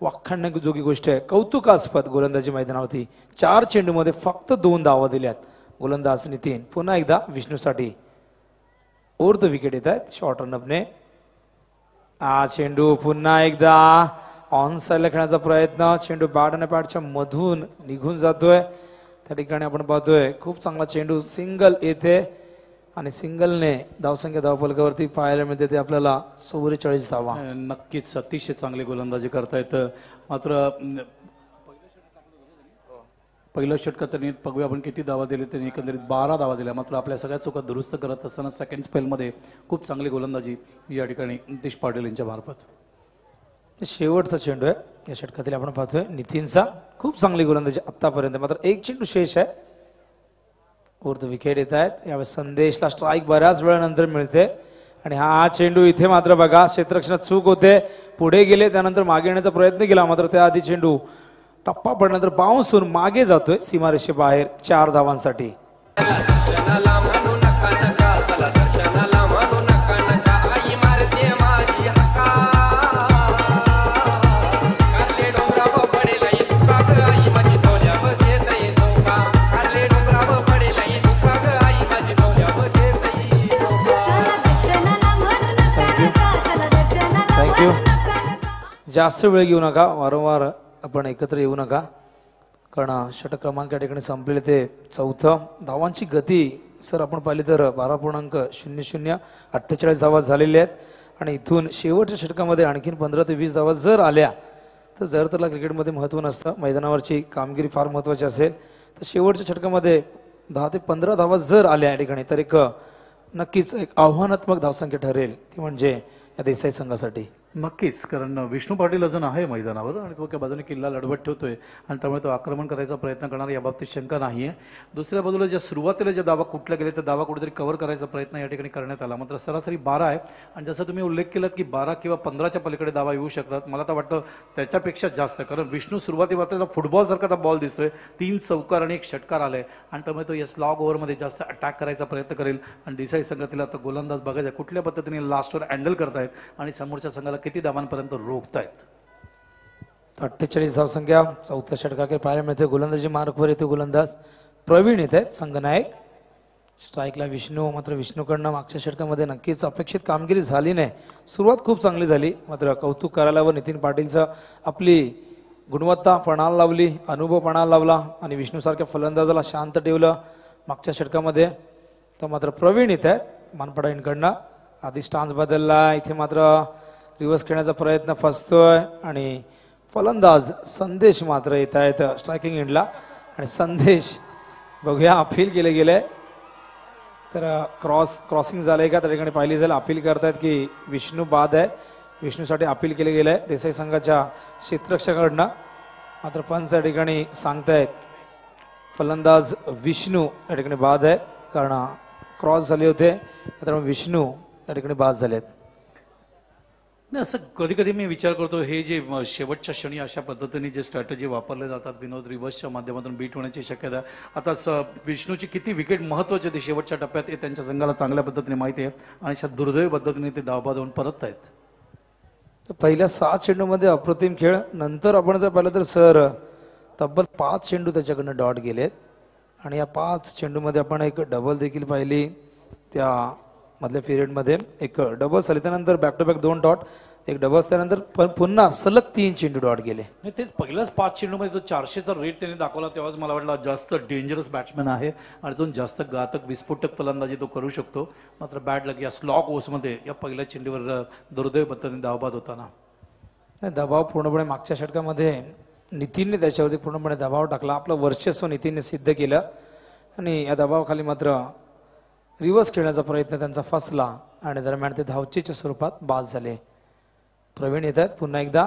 वाखाणण्याजोगी गोष्ट आहे. कौतुकास्पद गोलंदाजी मैदानावरती. 4 चेंडूमध्ये फक्त 2 धावा दिल्यात गोलंदाज नितीन. पुन्हा एकदा विष्णूसाठी ओव्हर द विकेट येत आहेत शॉर्ट रनअपने. चेंडू पुन्हा एकदा ऑन साइडला खेळण्याचा प्रयत्न. चेंडू बॅट आणि बॅटच्या मधून निघून जातोय. त्या ठिकाणी आपण पाहतोय खूप चांगला चेंडू सिंगल येते आणि सिंगलने धावसंख्या धावफलकावरती पाहायला मिळते ते आपल्याला 44 धावा. नक्कीच अतिशय चांगली गोलंदाजी करतायत. मात्र पहिल्या षटकात त्यांनी बघूया आपण किती धावा दिले. त्यांनी एकंदरीत 12 धावा दिल्या. मात्र आपल्या सगळ्या चुका दुरुस्त करत असताना सेकंड स्पेलमध्ये खूप चांगली गोलंदाजी या ठिकाणी नितीश पाटील यांच्या मार्फत. शेवटचा चेंडू आहे या षटकातील आपण पाहतोय नितीनचा. खूप चांगली गोलंदाजी आतापर्यंत. मात्र 1 चेंडू शेष आहे. ओव्हर द विकेट येत आहेत. यावेळेस संदेशला स्ट्राईक बऱ्याच वेळानंतर मिळते. आणि हा चेंडू इथे मात्र बघा क्षेत्ररक्षणात चूक होते. पुढे गेले, त्यानंतर मागे येण्याचा प्रयत्न केला. मात्र त्याआधी चेंडू टप्पा पडल्यानंतर बाउन्स होऊन मागे जातोय सीमारेषेबाहेर 4 धावांसाठी. थँक्यू. जास्त वेळ घेऊ नका. वारंवार आपण एकत्र येऊ नका, कारण षटक क्रमांक या ठिकाणी संपलेले ते 4थं. धावांची गती सर आपण पाहिली तर 12.00 48 धावा झालेल्या आहेत. आणि इथून शेवटच्या षटकामध्ये आणखीन 15 ते 20 धावा जर आल्या तर जर त्याला क्रिकेटमध्ये महत्त्व नसतं. मैदानावरची कामगिरी फार महत्त्वाची असेल तर शेवटच्या षटकामध्ये 10 ते 15 धावा जर आल्या या ठिकाणी तर नक्कीच एक आव्हानात्मक धावसंख्या ठरेल. ती म्हणजे या देसाई संघासाठी. नक्कीच, कारण विष्णू पाटील अजून आहे मैदानावर आणि तो एका बाजूने किल्ला लढवत ठेवतोय आणि त्यामुळे तो आक्रमण करायचा प्रयत्न करणार याबाबतीत शंका नाहीये. दुसऱ्या बाजूला ज्या सुरुवातीला जे दावा कुठल्या गेले तर दावा कुठेतरी कव्हर करायचा प्रयत्न या ठिकाणी करण्यात आला. मात्र सरासरी 12 आहे आणि जसं तुम्ही उल्लेख केलात की 12 किंवा 15च्या पलीकडे दावा येऊ शकतात. मला तर वाटतं त्याच्यापेक्षा जास्त, कारण विष्णू सुरुवातीला फुटबॉल सारखा बॉल दिसतोय, 3 चौकार आणि 1 षटकार आलाय आणि त्यामुळे तो या स्लॉग ओव्हरमध्ये जास्त अटॅक करायचा प्रयत्न करेल आणि देसाई संघातील आता गोलंदाज बघायचा कुठल्या पद्धतीने लास्टवर हँडल करतायत आणि समोरच्या संघाला किती दाबांपर्यंत रोखतायत. 48 धावसंख्या चौथ्या षटकाकडे पाहायला मिळते. गोलंदाजी मार्कवर येतो गोलंदाज प्रवीण येत आहेत संघनायक. स्ट्राईकला विष्णू, मात्र विष्णूकडनं मागच्या षटकामध्ये नक्कीच अपेक्षित कामगिरी झाली नाही. सुरुवात खूप चांगली झाली, मात्र कौतुक करायला व नितीन पाटीलचं आपली गुणवत्ता पणाला लावली, अनुभव पणाला लावला आणि विष्णूसारख्या फलंदाजाला शांत ठेवलं मागच्या षटकामध्ये. तर मात्र प्रवीण येत आहेत मानपडाईंकडनं. आधी स्टान्स बदलला, इथे मात्र रिव्हर्स खेळण्याचा प्रयत्न फसतोय आणि फलंदाज संदेश मात्र येत आहेत स्ट्रायकिंग एंडला आणि संदेश बघूया अपील केले गेले तर क्रॉसिंग झालंय का त्या ठिकाणी पाहिली जाईल. अपील करतायत की विष्णू बाद आहे, विष्णूसाठी अपील केले गेलंय देसाई संघाच्या क्षेत्ररक्षकाकडनं. मात्र पंच या ठिकाणी सांगतायत फलंदाज विष्णू या ठिकाणी बाद आहेत, कारण क्रॉस झाले होते त्यामुळे विष्णू या ठिकाणी बाद झालेत. नाही, असं कधी कधी मी विचार करतो हे जे शेवटच्या क्षणी अशा पद्धतीने जे स्ट्रॅटेजी वापरले जातात विनोद, रिव्हर्सच्या माध्यमातून बीट होण्याची शक्यता. आता विष्णूची किती विकेट महत्वाची होती शेवटच्या टप्प्यात हे त्यांच्या संघाला चांगल्या पद्धतीने माहिती आहे आणि अशा दुर्दैवी पद्धतीने ते धावबाद होऊन परत आहेत. तर पहिल्या 7 चेंडूमध्ये अप्रतिम खेळ. नंतर आपण जर पाहिलं तर सर तब्बल 5 चेंडू त्याच्याकडनं डॉट गेलेत आणि या 5 चेंडूमध्ये आपण एक डबल देखील पाहिली. त्या मधल्या पिरियडमध्ये एक डबल्स आली, त्यानंतर बॅक टू बॅक 2 डॉट, एक डबल्स, त्यानंतर पुन्हा सलग 3 चेंडू डॉट गेले. नाही, तेच पहिल्याच 5 चेंडूमध्ये तो 400चा रेट त्यांनी दाखवला तेव्हाच मला वाटलं जास्त डेंजरस बॅट्समॅन आहे आणि तो जास्त घातक विस्फोटक फलंदाजी तो करू शकतो. मात्र बॅट लग या स्लॉक ओव्हर्समध्ये या पहिल्या चेंडूवर दुर्दैवी पद्धतीने धावबाद होताना. नाही, दबाव पूर्णपणे मागच्या षटकामध्ये नितीनने त्याच्यावरती पूर्णपणे दबाव टाकला. आपलं वर्चस्व नितीनने सिद्ध केलं आणि या दबावाखाली मात्र रिव्हर्स खेळण्याचा प्रयत्न त्यांचा फसला आणि दरम्यान ते धावचीच्या स्वरूपात बाद झाले. प्रवीण येत आहेत पुन्हा एकदा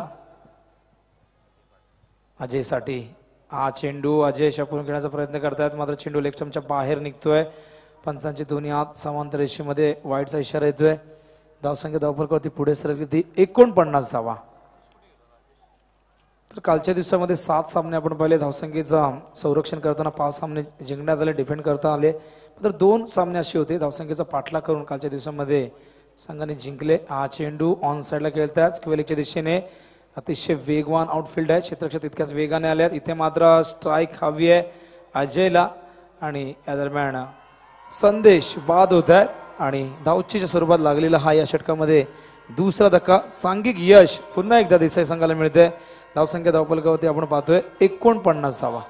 अजयसाठी. हा चेंडू अजय शापून खेळण्याचा प्रयत्न करतायत, मात्र चेंडू लेग स्टंपच्या बाहेर निघतोय. पंचांचे दोन्ही हात समांतर रेषेमध्ये वाईटचा इशारा येतोय. धावसंख्या धावफलकावरती पुढे सरकली 49 धावा. तर कालच्या दिवसामध्ये 7 सामने आपण पाहिले. धावसंख्येचं संरक्षण करताना 5 सामने जिंकण्यात आले, डिफेंड करता आले. तर 2 सामने असे होते धावसंख्येचा पाठलाग करून कालच्या दिवसामध्ये संघाने जिंकले. हा चेंडू ऑन साईडला खेळतायत स्क्वेअरच्या दिशेने. अतिशय वेगवान आउटफील्ड आहे, क्षेत्ररक्षक तितक्याच वेगाने आल्यात. इथे मात्र स्ट्राईक हवी आहे अजयला आणि या दरम्यान संदेश बाद होत आहेत आणि धावचीच्या स्वरूपात लागलेला हा या षटकामध्ये दुसरा धक्का. सांघिक यश पुन्हा एकदा देसाई संघाला मिळते. धावसंख्या धावफलकावरती आपण पाहतोय 49 धावा.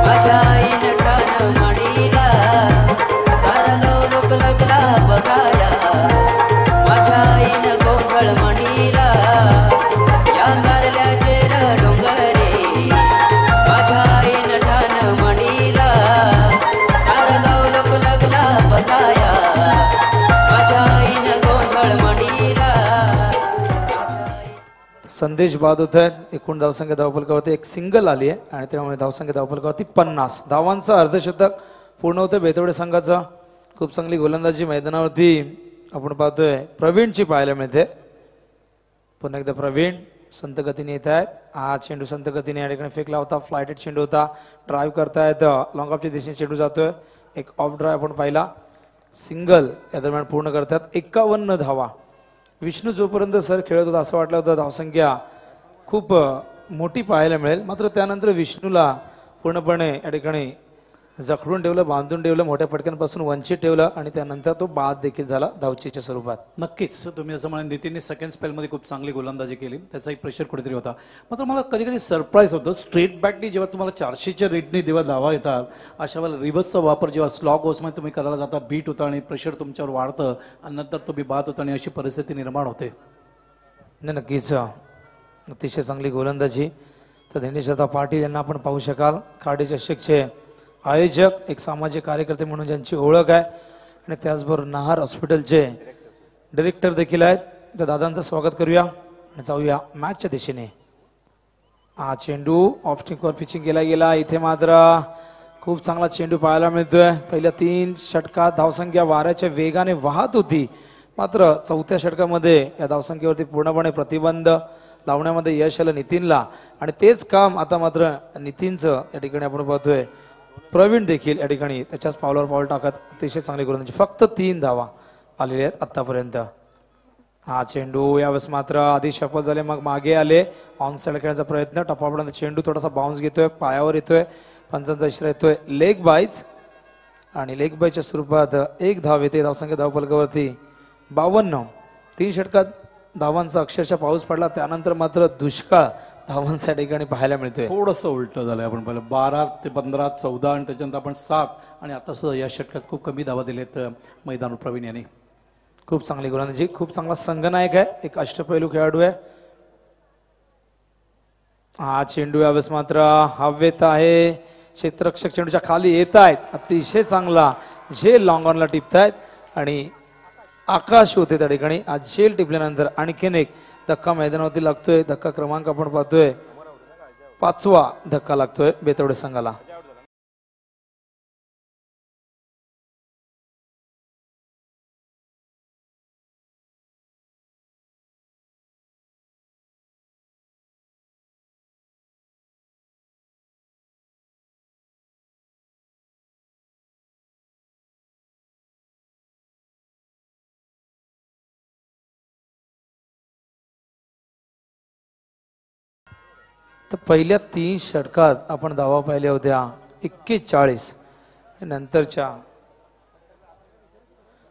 माझ्या आईनं ठाण मांडीला सारा गाव लोक लागला बघाया. माझ्या आईनं गोंधळ मांडीला या गारल्याचे डोंगरे. माझ्या आईनं ठाण मांडीला सारा गाव लोक लागला बघाया. माझ्या आईनं गोंधळ मांडीला. संदेश बाद होत आहेत. एकूण धावसंख्या धावफलकावरती एक सिंगल आली आहे आणि त्यामुळे धावसंख्या धावफलकावरती 50 धावांचं अर्धशतक पूर्ण होतं बेतवडे संघाचा. खूप चांगली गोलंदाजी मैदानावरती आपण पाहतोय प्रवीणची पाहायला मिळते. पुन्हा एकदा प्रवीण संत गतीने येत आहेत. हा चेंडू संत गतीने या ठिकाणी फेकला होता, फ्लायटेड चेंडू होता. ड्राईव्ह करतायत, लॉंग ऑफच्या दिशेने चेंडू जातोय. एक ऑफ ड्राईव्ह आपण पाहिला, सिंगल या दरम्यान पूर्ण करतात. 51 धावा. विष्णू जोपर्यंत सर खेळत होता असं वाटलं होतं धावसंख्या खूप मोठी पाहायला मिळेल, मात्र त्यानंतर विष्णूला पूर्णपणे या ठिकाणी जखडून ठेवलं, बांधून ठेवलं, मोठ्या फटक्यांपासून वंचित ठेवलं आणि त्यानंतर तो बाद देखील झाला धावचीच्या स्वरूपात. नक्कीच तुम्ही असं म्हणाल नितीनने सेकंड स्पेलमध्ये खूप चांगली गोलंदाजी केली, त्याचाही प्रेशर कुठेतरी होता. मात्र मला कधी कधी सरप्राईज होतं स्ट्रेट बॅकनी जेव्हा तुम्हाला 400च्या रेटने जेव्हा धावा येतात अशा वेळेला रिव्हर्सचा वापर जेव्हा स्लॉग ओव्हर्समध्ये तुम्ही करायला जाता बीट होता आणि प्रेशर तुमच्यावर वाढतं आणि नंतर तुम्ही बाद होता आणि अशी परिस्थिती निर्माण होते. नाही, नक्कीच अतिशय चांगली गोलंदाजी. तर दिनेश दादा पाटील यांना आपण पाहू शकाल, खाडी चषकचे आयोजक, एक सामाजिक कार्यकर्ते म्हणून ज्यांची ओळख आहे. आणि त्याचबरोबर नहार हॉस्पिटलचे डायरेक्टर देखील आहेत. त्या दादांचं स्वागत करूया आणि जाऊया मॅचच्या दिशेने. हा चेंडू ऑफस्टिकवर पिचिंग केला गेला. इथे मात्र खूप चांगला चेंडू पाहायला मिळतोय. पहिल्या 3 षटकात धावसंख्या वाऱ्याच्या वेगाने वाहत होती, मात्र चौथ्या षटकामध्ये या धावसंख्येवरती पूर्णपणे प्रतिबंध लावण्यामध्ये यश आलं नितीनला. आणि तेच काम आता मात्र नितीनचं या ठिकाणी आपण पाहतोय. प्रवीण देखील या ठिकाणी त्याच्याच पावलावर पाऊल टाकत अतिशय चांगली गोलंदाजी. फक्त 3 धावा आलेल्या आहेत आतापर्यंत. हा चेंडू यावेळेस मात्र आधी शपथ झाले, मग मागे आले. ऑन साइड खेळण्याचा प्रयत्न, टप्पापर्यंत चेंडू थोडासा बाउन्स घेतोय, पायावर येतोय, पंचांचा इशारा येतोय लेग बाईज. आणि लेग बाईच्या स्वरूपात 1 धाव येते. धावसंख्या धावफलकावरती 52. 3 षटकात धावांचा अक्षरशः पाऊस पडला, त्यानंतर मात्र दुष्काळ धावांच्या ठिकाणी पाहायला मिळतोय. थोडंसं उलटं झालंय. आपण पाहिलं 12 ते 15, 14 आणि त्याच्यानंतर आपण 7 आणि आता सुद्धा या षटकात खूप कमी धावा दिलेत मैदान प्रवीण यांनी. खूप चांगली गोलंदाजी, खूप चांगला संघनायक आहे, एक अष्टपैलू खेळाडू आहे. हा चेंडू यावेळेस मात्र हवेत आहे. क्षेत्ररक्षक चेंडूच्या खाली येत आहेत, अतिशय चांगला झेल लॉंग ऑनला टिपतायत आणि आकाश होते त्या ठिकाणी. आज झेल टिपल्यानंतर आणखीन एक धक्का मैदानावरती लागतोय. धक्का क्रमांक आपण पाहतोय 5वा धक्का लागतोय बेतवडे संघाला. तर पहिल्या 3 षटकात आपण धावा पाहिल्या होत्या 41. नंतरच्या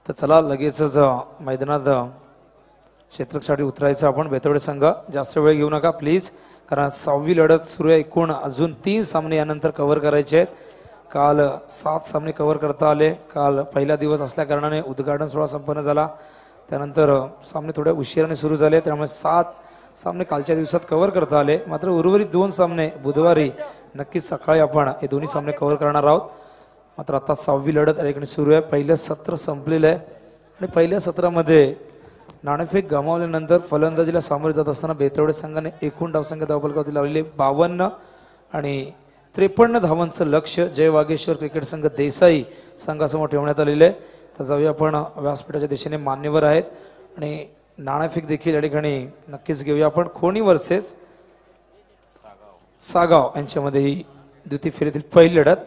तर चला लगेचच मैदानात क्षेत्ररक्षकासाठी उतरायचं आपण. बेतवडे संघ जास्त वेळ घेऊ नका प्लीज, कारण 6वी लढत सुरू आहे. एकूण अजून 3 सामने यानंतर कव्हर करायचे आहेत. काल 7 सामने कव्हर करता आले. काल पहिला दिवस असल्या कारणाने उद्घाटन सोहळा संपन्न झाला, त्यानंतर सामने थोड्या उशिराने सुरू झाले, त्यामुळे 7 सामने कालच्या दिवसात कव्हर करता आले. मात्र उर्वरित 2 सामने बुधवारी नक्कीच सकाळी आपण हे दोन्ही सामने कव्हर करणार आहोत. मात्र आता 6वी लढत या ठिकाणी सुरू आहे. पहिलं सत्र संपलेलं आहे आणि पहिल्या सत्रामध्ये नाणेफेक गमावल्यानंतर फलंदाजीला सामोरे जात असताना बेतवडे संघाने एकूण धावसंख्या धावफलकावरती लावलेली 52 आणि 53 धावांचं लक्ष जय वागेश्वर क्रिकेट संघ देसाई संघासमोर ठेवण्यात आलेले आहे. तर जाऊया आपण व्यासपीठाच्या दिशेने मान्यवर आहेत आणि नाणेफेक देखील या ठिकाणी नक्कीच घेऊया आपण. खोणी वर्सेस सागाव यांच्यामध्ये ही द्वितीय फेरीतील पहिली लढत.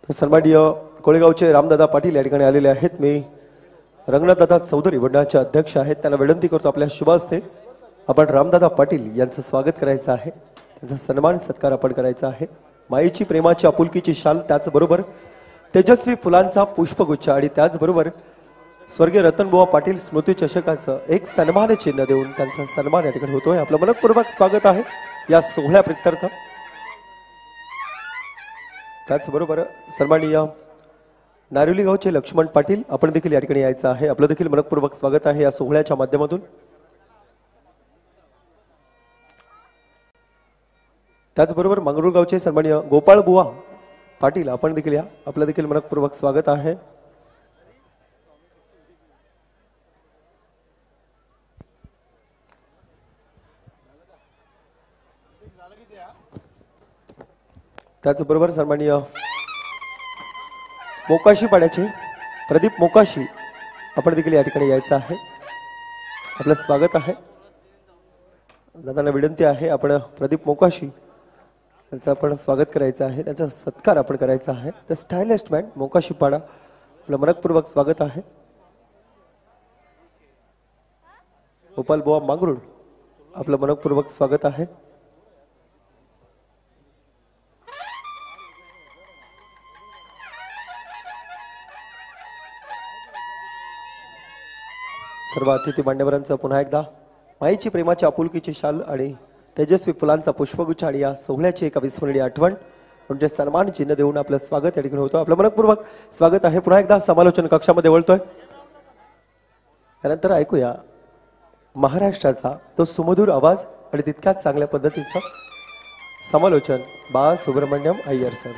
सन्माननीय कोळेगावचे रामदादा पाटील या ठिकाणी आलेले आहेत. मी रंगनाथदादा चौधरी मंडळाचे अध्यक्ष आहेत, त्यांना विनंती करतो आपल्या शुभ हस्ते आपण रामदादा पाटील यांचं स्वागत करायचं आहे, त्यांचा सन्मान सत्कार आपण करायचा आहे. माईची प्रेमाची आपुलकीची शाल, त्याचबरोबर तेजस्वी फुलांचा पुष्पगुच्छ आणि त्याचबरोबर स्वर्गीय रतनबुवा पाटील स्मृती चषकाचं एक सन्मान चिन्ह देऊन त्यांचा सन्मान या ठिकाणी होतोय. आपलं मनपूर्वक स्वागत आहे या सोहळ्या प्रित्यर्थ. त्याचबरोबर सन्माननीय नारिवली गावचे लक्ष्मण पाटील आपण देखील या ठिकाणी यायचं आहे. आपलं देखील मनपूर्वक स्वागत आहे या सोहळ्याच्या माध्यमातून. त्याचबरोबर मंगरूळ गावचे सन्माननीय गोपाळ बुवा पाटील आपण देखील या, आपलं देखील मनपूर्वक स्वागत आहे. त्याचबरोबर सन्माननीय मोकाशी पाड्याचे प्रदीप मोकाशी आपण देखील या ठिकाणी यायचं आहे. आपलं स्वागत आहे. दादांना विनंती आहे आपण प्रदीप मोकाशी यांचं आपण स्वागत करायचं आहे, त्यांचा सत्कार आपण करायचा आहे. द स्टायलिस्ट मॅन मोकाशी पाडा आपलं मनपूर्वक स्वागत आहे. गोपाल बुवा मांगरूळ आपलं मनपूर्वक स्वागत आहे. सर्व अतिथी मान्यवरांचं पुन्हा एकदा माईची प्रेमाची आपुलकीची शाल आणि तेजस्वी फुलांचा पुष्पगुच्छ आणि या सोहळ्याची एक अविस्मरणीय आठवण म्हणजे सन्मान चिन्ह देऊन आपलं स्वागत या ठिकाणी होतं. आपलं मनपूर्वक स्वागत आहे. पुन्हा एकदा समालोचन कक्षामध्ये वळतोय. त्यानंतर ऐकूया महाराष्ट्राचा तो सुमधुर आवाज आणि तितक्याच चांगल्या पद्धतीचं समालोचन बा सुब्रमण्यम अय्यर सर.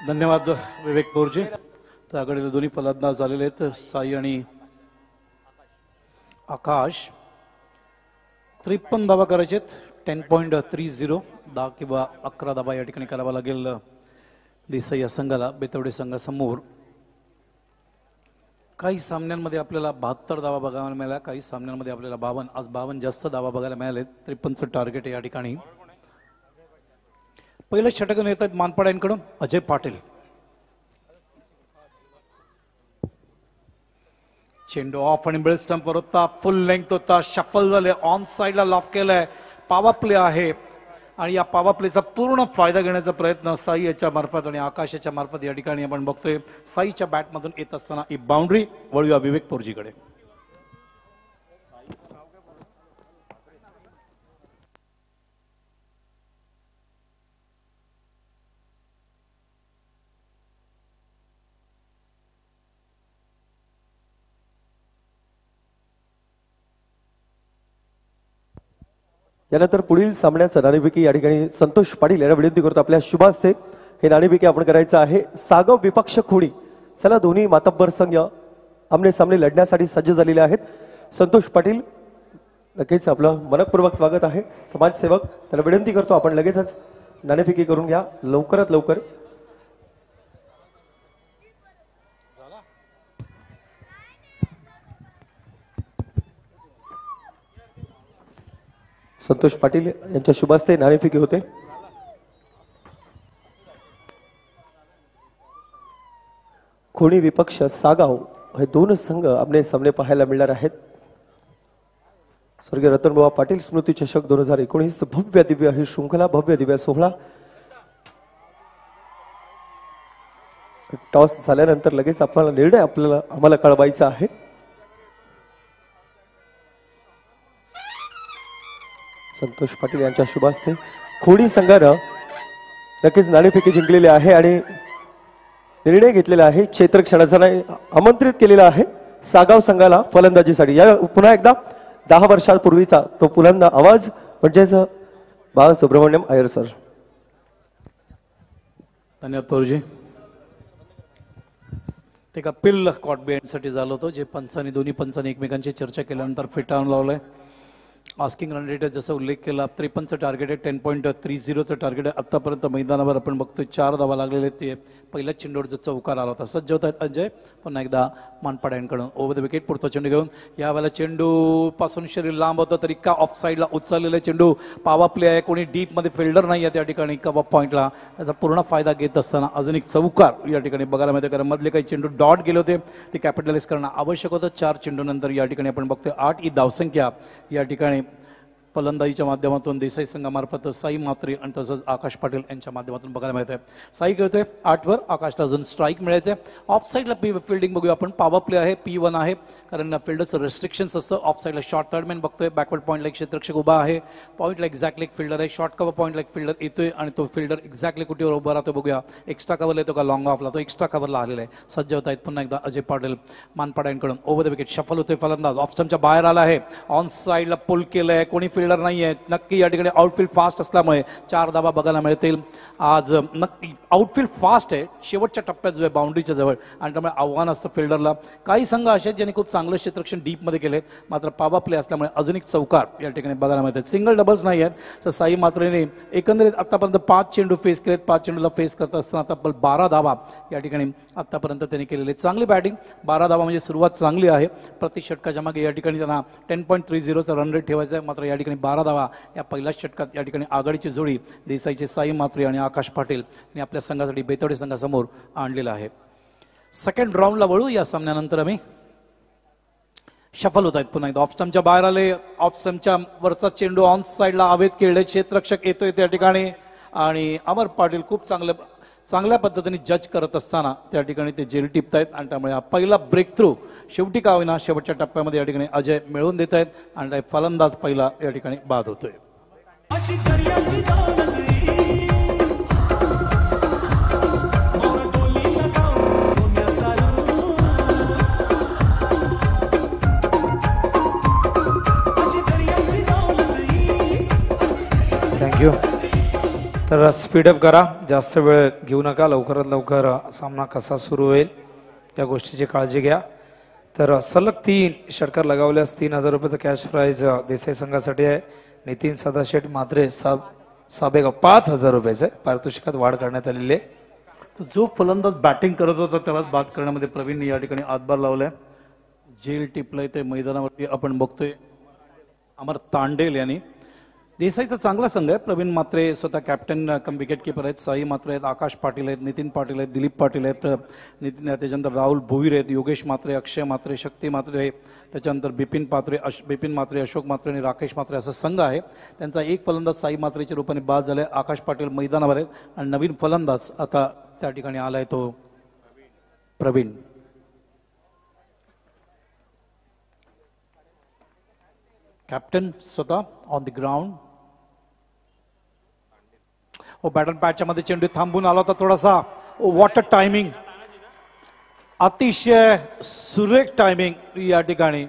धन्यवाद विवेक बोरजे. तर आघाडीला दोन्ही फलंदाज झालेले आहेत साई आणि आकाश. 53 धावा करायचे 10.30 10 किंवा 11 धावा या ठिकाणी करावा लागेल देसाई या संघाला बेतवडे संघासमोर. काही सामन्यांमध्ये आपल्याला 72 धावा बघायला मिळाल्या, काही सामन्यांमध्ये आपल्याला 52. आज 52 जास्त धावा बघायला मिळाले. 53चं टार्गेट आहे या ठिकाणी. पहिलं षटक येत आहेत मानपाड्यांकडून अजय पाटील. चेंडू ऑफ आणि मिडल स्टंपवर होता, फुल लेंथ होता, शफल झाले, ऑन साइडला लॉफ केलाय. पावा प्ले आहे आणि या पावा प्लेचा पूर्ण फायदा घेण्याचा प्रयत्न साई याच्या मार्फत आणि आकाश याच्या मार्फत या ठिकाणी आपण बघतोय. साईच्या बॅटमधून येत असताना ही बाउंड्री. वळूया विवेक पोरजीकडे. यानंतर पुढील सामन्याचं नाणेफेकी या ठिकाणी संतोष पाटील यांना विनंती करतो आपल्या शुभास्ते हे नाणेफेकी आपण करायचं आहे. सागव विपक्ष खोडी. चला दोन्ही मातब्बर संघ आमने सामने लढण्यासाठी सज्ज झालेले आहेत. संतोष पाटील नक्कीच आपलं मनपूर्वक स्वागत आहे. समाजसेवक त्याला विनंती करतो आपण लगेचच नाणेफेकी करून घ्या लवकरात लवकर. संतोष पाटील यांच्या शुभास्ते नाणेफेकी होते. खोणी विपक्ष सागाव हे दोन संघ आमने सामने पाहायला मिळणार आहेत. स्वर्गीय रतनबुवा पाटील स्मृती चषक 2019 भव्य दिव्य ही शृंखला, भव्य दिव्य सोहळा. टॉस झाल्यानंतर लगेच आपल्याला निर्णय आम्हाला कळवायचा आहे. संतोष पाटील यांच्या शुभास्ते खोडी संघानं नक्कीच नाणेफेकी जिंकलेली आहे आणि निर्णय घेतलेला आहे. क्षेत्ररक्षणाचा आमंत्रित केलेला आहे सागाव संघाला फलंदाजीसाठी. या पुन्हा एकदा 10 वर्षांपूर्वीचा तो पुलंदा आवाज म्हणजेच बाळसुब्रमण्यम अय्यर सर. धन्यवाद पोरजी. ते का पिल्ल कॉट बेंडसाठी झालं होतं जे पंचांनी दोन्ही पंचांनी एकमेकांची चर्चा केल्यानंतर फिटावून लावलंय. आस्किंग रन रेट जसं उल्लेख केला 53चं टार्गेट आहे. 10.30चं टार्गेट आहे. आतापर्यंत मैदानावर आपण बघतोय 4 धावा लागलेले. ते पहिल्याच चेंडूवर चौकार आला होता. सज्ज होत आहेत अजय पुन्हा एकदा मानपाड्यांकडून ओव्हर द विकेट. पुढचा चेंडू घेऊन यावेळेला चेंडू पासून शरीर लांब होतं तरी का ऑफ साईडला उचललेला चेंडू. पावा प्ले आहे, कोणी डीप मध्ये फिल्डर नाही आहे त्या ठिकाणी कवा पॉईंटला. त्याचा पूर्ण फायदा घेत असताना अजून एक चौकार या ठिकाणी बघायला मिळते. कारण मधले काही चेंडू डॉट गेले होते ते कॅपिटलाइज करणं आवश्यक होतं. 4 चेंडू नंतर या ठिकाणी आपण बघतोय 8 ही धावसंख्या या ठिकाणी फलंदाजीच्या माध्यमातून देसाई संघामार्फत साई मात्रे आणि तसंच आकाश पाटील यांच्या माध्यमातून बघायला मिळत आहे. साई खेळतोय 8 वर, आकाशला अजून स्ट्राईक मिळायचं आहे. ऑफ साईडला फिल्डिंग बघूया आपण. पावर प्ले आहे, P1 आहे कारण फिल्डरचं रेस्ट्रिक्शन्स असतं. ऑफ साईडला शॉर्ट थर्डमॅन बघतोय. बॅकवर्ड पॉईंटला एक क्षेत्ररक्षक उभा आहे. पॉईंटला एक्झॅक्टली एक फिल्डर आहे. शॉर्ट कव्हर पॉईंटला एक फिल्डर येतोय आणि तो फिल्डर एक्झॅक्टली कुठेवर उभा राहतो बघूया. एक्स्ट्रा कव्हरला येतो का लॉंग ऑफला, तो एक्स्ट्रा कव्हरला आलेला आहे. सज्ज होत आहेत पुन्हा एकदा अजय पाटील मानपाड्यांकडून. ओव्हर द विकेट शफल होतोय फलंदाज. ऑफ स्टंपच्या बाहेर आला आहे. ऑन साईडला पुल केलंय, कोणी फिल्डर नाही आहे. नक्की या ठिकाणी आउटफील्ड फास्ट असल्यामुळे 4 धावा बघायला मिळतील आज. नक्की आउटफील्ड फास्ट आहे शेवटच्या टप्प्यात जो आहे बाउंड्रीच्या जवळ आणि त्यामुळे आव्हान असतं फिल्डरला. काही संघ असे आहेत ज्यांनी खूप चांगलं क्षेत्ररक्षण डीपमध्ये केले मात्र पावा प्ले असल्यामुळे अजून एक चौकार या ठिकाणी बघायला मिळतात. सिंगल डबल्स नाही आहेत. तर साई मात्रेने एकंदरीत आतापर्यंत 5 चेंडू फेस केलेत. 5 चेंडूला फेस करत असताना आता 12 धावा या ठिकाणी आतापर्यंत त्यांनी केलेले. चांगली बॅटिंग. 12 धावा म्हणजे सुरुवात चांगली आहे. प्रति षटकाच्या मागे या ठिकाणी त्यांना 10.30चा रन रेट ठेवायचा आहे. मात्र या ठिकाणी 12 धावा या पहिल्याच षटकात या ठिकाणी आघाडीची जोडी देसाईचे साई मात्रे आणि आकाश पाटील यांनी आपल्या संघासाठी बेतवडे संघासमोर आणलेला आहे. सेकंड राऊंडला वळू. या सामन्यानंतर आम्ही शफल होत आहेत पुन्हा एकदा. ऑफ स्टंपच्या बाहेर आले. ऑफ स्टंपच्या वरचा चेंडू ऑन साईडला हवेत खेळले. क्षेत्ररक्षक येतोय त्या ठिकाणी आणि अमर पाटील खूप चांगल्या पद्धतीने जज करत असताना त्या ठिकाणी ते जेल टिपतायत आणि त्यामुळे हा पहिला ब्रेक थ्रू शेवटी का होईना शेवटच्या टप्प्यामध्ये या ठिकाणी अजय मिळवून देत आहेत आणि फलंदाज पहिला या ठिकाणी बाद होतोय. थँक्यू. तर जरा स्पीडअप करा, जास्त वेळ घेऊ नका, लवकरात लवकर सामना कसा सुरू होईल या गोष्टीची काळजी घ्या. तर सलग 3 षटकार लगावल्यास 3000 रुपयाचं कॅश प्राइज देसाई संघासाठी आहे. नितीन सदाशेठ मात्रे साबेगाव 5000 रुपयाचे पारितोषिकात वाढ करण्यात आलेली आहे. तर जो फलंदाज बॅटिंग करत होता त्याला बाद करण्यामध्ये प्रवीण या ठिकाणी हातभार लावलाय. झेल टिपलंय ते मैदानावरती आपण बघतोय अमर तांडेल यांनी. देसाईचा चांगला संघ आहे. प्रवीण मात्रे स्वतः कॅप्टन कम विकेट कीपर आहेत. साई मात्रे आहेत, आकाश पाटील आहेत, नितीन पाटील आहेत, दिलीप पाटील आहेत, नितीन त्याच्यानंतर राहुल भोईर आहेत, योगेश मात्रे, अक्षय मात्रे, शक्ती मात्रे, त्याच्यानंतर बिपिन मात्रे, अशोक मात्रे आणि राकेश मात्रे असा संघ आहे. त्यांचा एक फलंदाज साई मात्रेच्या रूपाने बाद झालाय. आकाश पाटील मैदानावर आहेत आणि नवीन फलंदाज आता त्या ठिकाणी आलाय तो प्रवीण. कॅप्टन स्वतः ऑन द ग्राउंड. हो, बॅटन पॅचच्या मध्ये चेंडू थांबून आला होता थोडासा. वॉट अ टायमिंग, अतिशय सुरेख टायमिंग या ठिकाणी.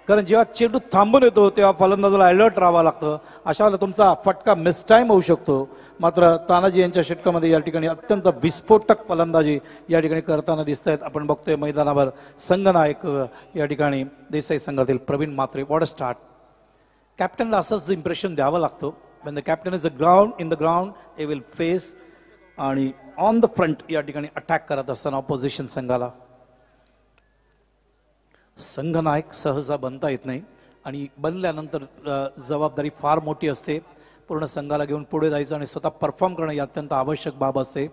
कारण जेव्हा चेंडू थांबून येतो तेव्हा फलंदाजाला अलर्ट राहावं लागतं. अशा वेळेला तुमचा फटका मिसटाईम होऊ शकतो. मात्र तानाजी यांच्या षटकामध्ये या ठिकाणी अत्यंत विस्फोटक फलंदाजी या ठिकाणी करताना दिसत आहेत. आपण बघतोय मैदानावर संघनायक या ठिकाणी देसाई संघातील Pravin Matre. What a start. कॅप्टनला असंच इम्प्रेशन द्यावं लागतं. when the captain is in the ground they will face आणि ऑन द फ्रंट या ठिकाणी अटॅक करत असताना ऑपोजिशन संघाला संघनायक सहसा बनता येत नाही आणि बनल्यानंतर जबाबदारी फार मोठी असते. पूर्ण संघाला घेऊन पुढे जायचं आणि स्वतः परफॉर्म करणं ही अत्यंत आवश्यक बाब असते.